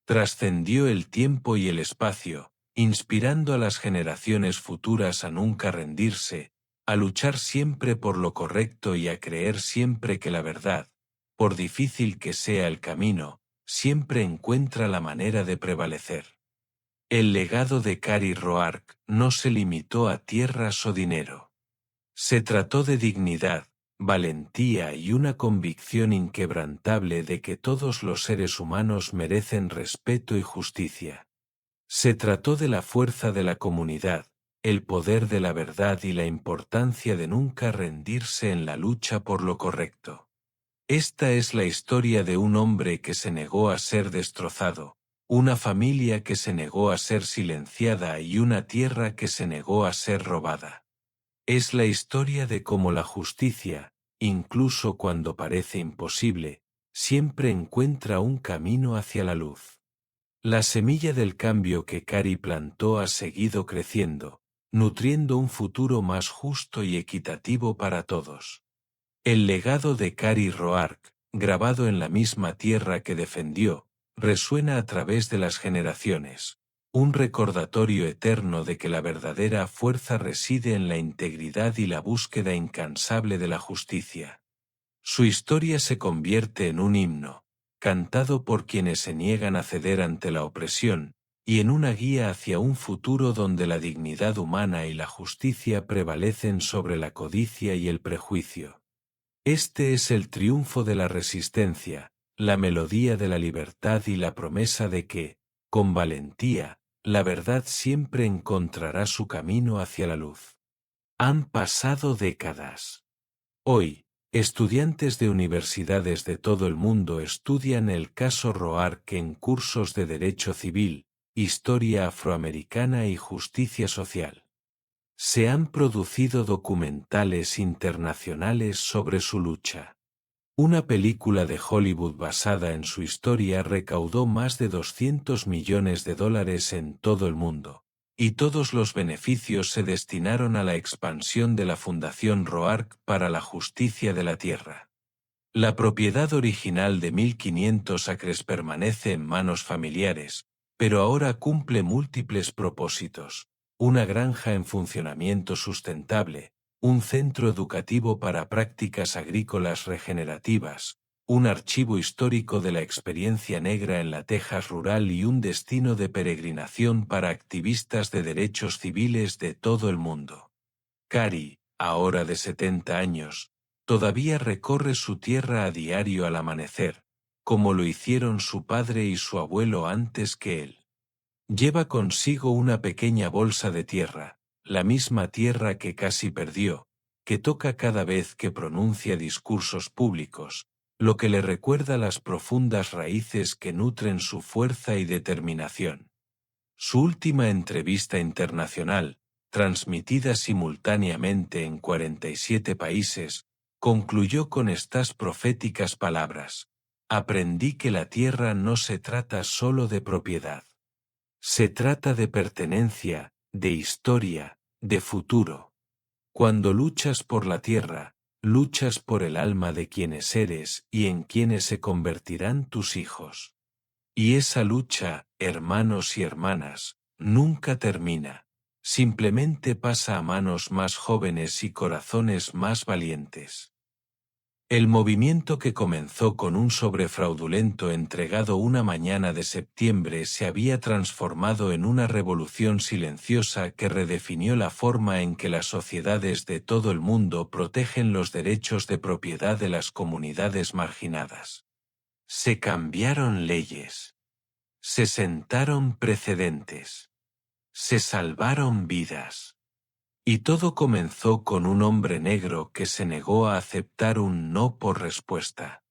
Trascendió el tiempo y el espacio, inspirando a las generaciones futuras a nunca rendirse, a luchar siempre por lo correcto y a creer siempre que la verdad, por difícil que sea el camino, siempre encuentra la manera de prevalecer. El legado de Cary Roark no se limitó a tierras o dinero. Se trató de dignidad, valentía y una convicción inquebrantable de que todos los seres humanos merecen respeto y justicia. Se trató de la fuerza de la comunidad, el poder de la verdad y la importancia de nunca rendirse en la lucha por lo correcto. Esta es la historia de un hombre que se negó a ser destrozado, una familia que se negó a ser silenciada y una tierra que se negó a ser robada. Es la historia de cómo la justicia, incluso cuando parece imposible, siempre encuentra un camino hacia la luz. La semilla del cambio que Cary plantó ha seguido creciendo, nutriendo un futuro más justo y equitativo para todos. El legado de Cary Roark, grabado en la misma tierra que defendió, resuena a través de las generaciones, un recordatorio eterno de que la verdadera fuerza reside en la integridad y la búsqueda incansable de la justicia. Su historia se convierte en un himno, cantado por quienes se niegan a ceder ante la opresión, y en una guía hacia un futuro donde la dignidad humana y la justicia prevalecen sobre la codicia y el prejuicio. Este es el triunfo de la resistencia, la melodía de la libertad y la promesa de que, con valentía, la verdad siempre encontrará su camino hacia la luz. Han pasado décadas. Hoy, estudiantes de universidades de todo el mundo estudian el caso Roark en cursos de Derecho Civil, Historia Afroamericana y Justicia Social. Se han producido documentales internacionales sobre su lucha. Una película de Hollywood basada en su historia recaudó más de $200 millones en todo el mundo, y todos los beneficios se destinaron a la expansión de la Fundación Roark para la Justicia de la Tierra. La propiedad original de 1500 acres permanece en manos familiares, pero ahora cumple múltiples propósitos. Una granja en funcionamiento sustentable, un centro educativo para prácticas agrícolas regenerativas, un archivo histórico de la experiencia negra en la Texas rural y un destino de peregrinación para activistas de derechos civiles de todo el mundo. Cary, ahora de 70 años, todavía recorre su tierra a diario al amanecer, como lo hicieron su padre y su abuelo antes que él. Lleva consigo una pequeña bolsa de tierra, la misma tierra que casi perdió, que toca cada vez que pronuncia discursos públicos, lo que le recuerda las profundas raíces que nutren su fuerza y determinación. Su última entrevista internacional, transmitida simultáneamente en 47 países, concluyó con estas proféticas palabras: «Aprendí que la tierra no se trata solo de propiedad. Se trata de pertenencia, de historia, de futuro. Cuando luchas por la tierra, luchas por el alma de quienes eres y en quienes se convertirán tus hijos. Y esa lucha, hermanos y hermanas, nunca termina, simplemente pasa a manos más jóvenes y corazones más valientes». El movimiento, que comenzó con un sobre fraudulento entregado una mañana de septiembre, se había transformado en una revolución silenciosa que redefinió la forma en que las sociedades de todo el mundo protegen los derechos de propiedad de las comunidades marginadas. Se cambiaron leyes. Se sentaron precedentes. Se salvaron vidas. Y todo comenzó con un hombre negro que se negó a aceptar un no por respuesta.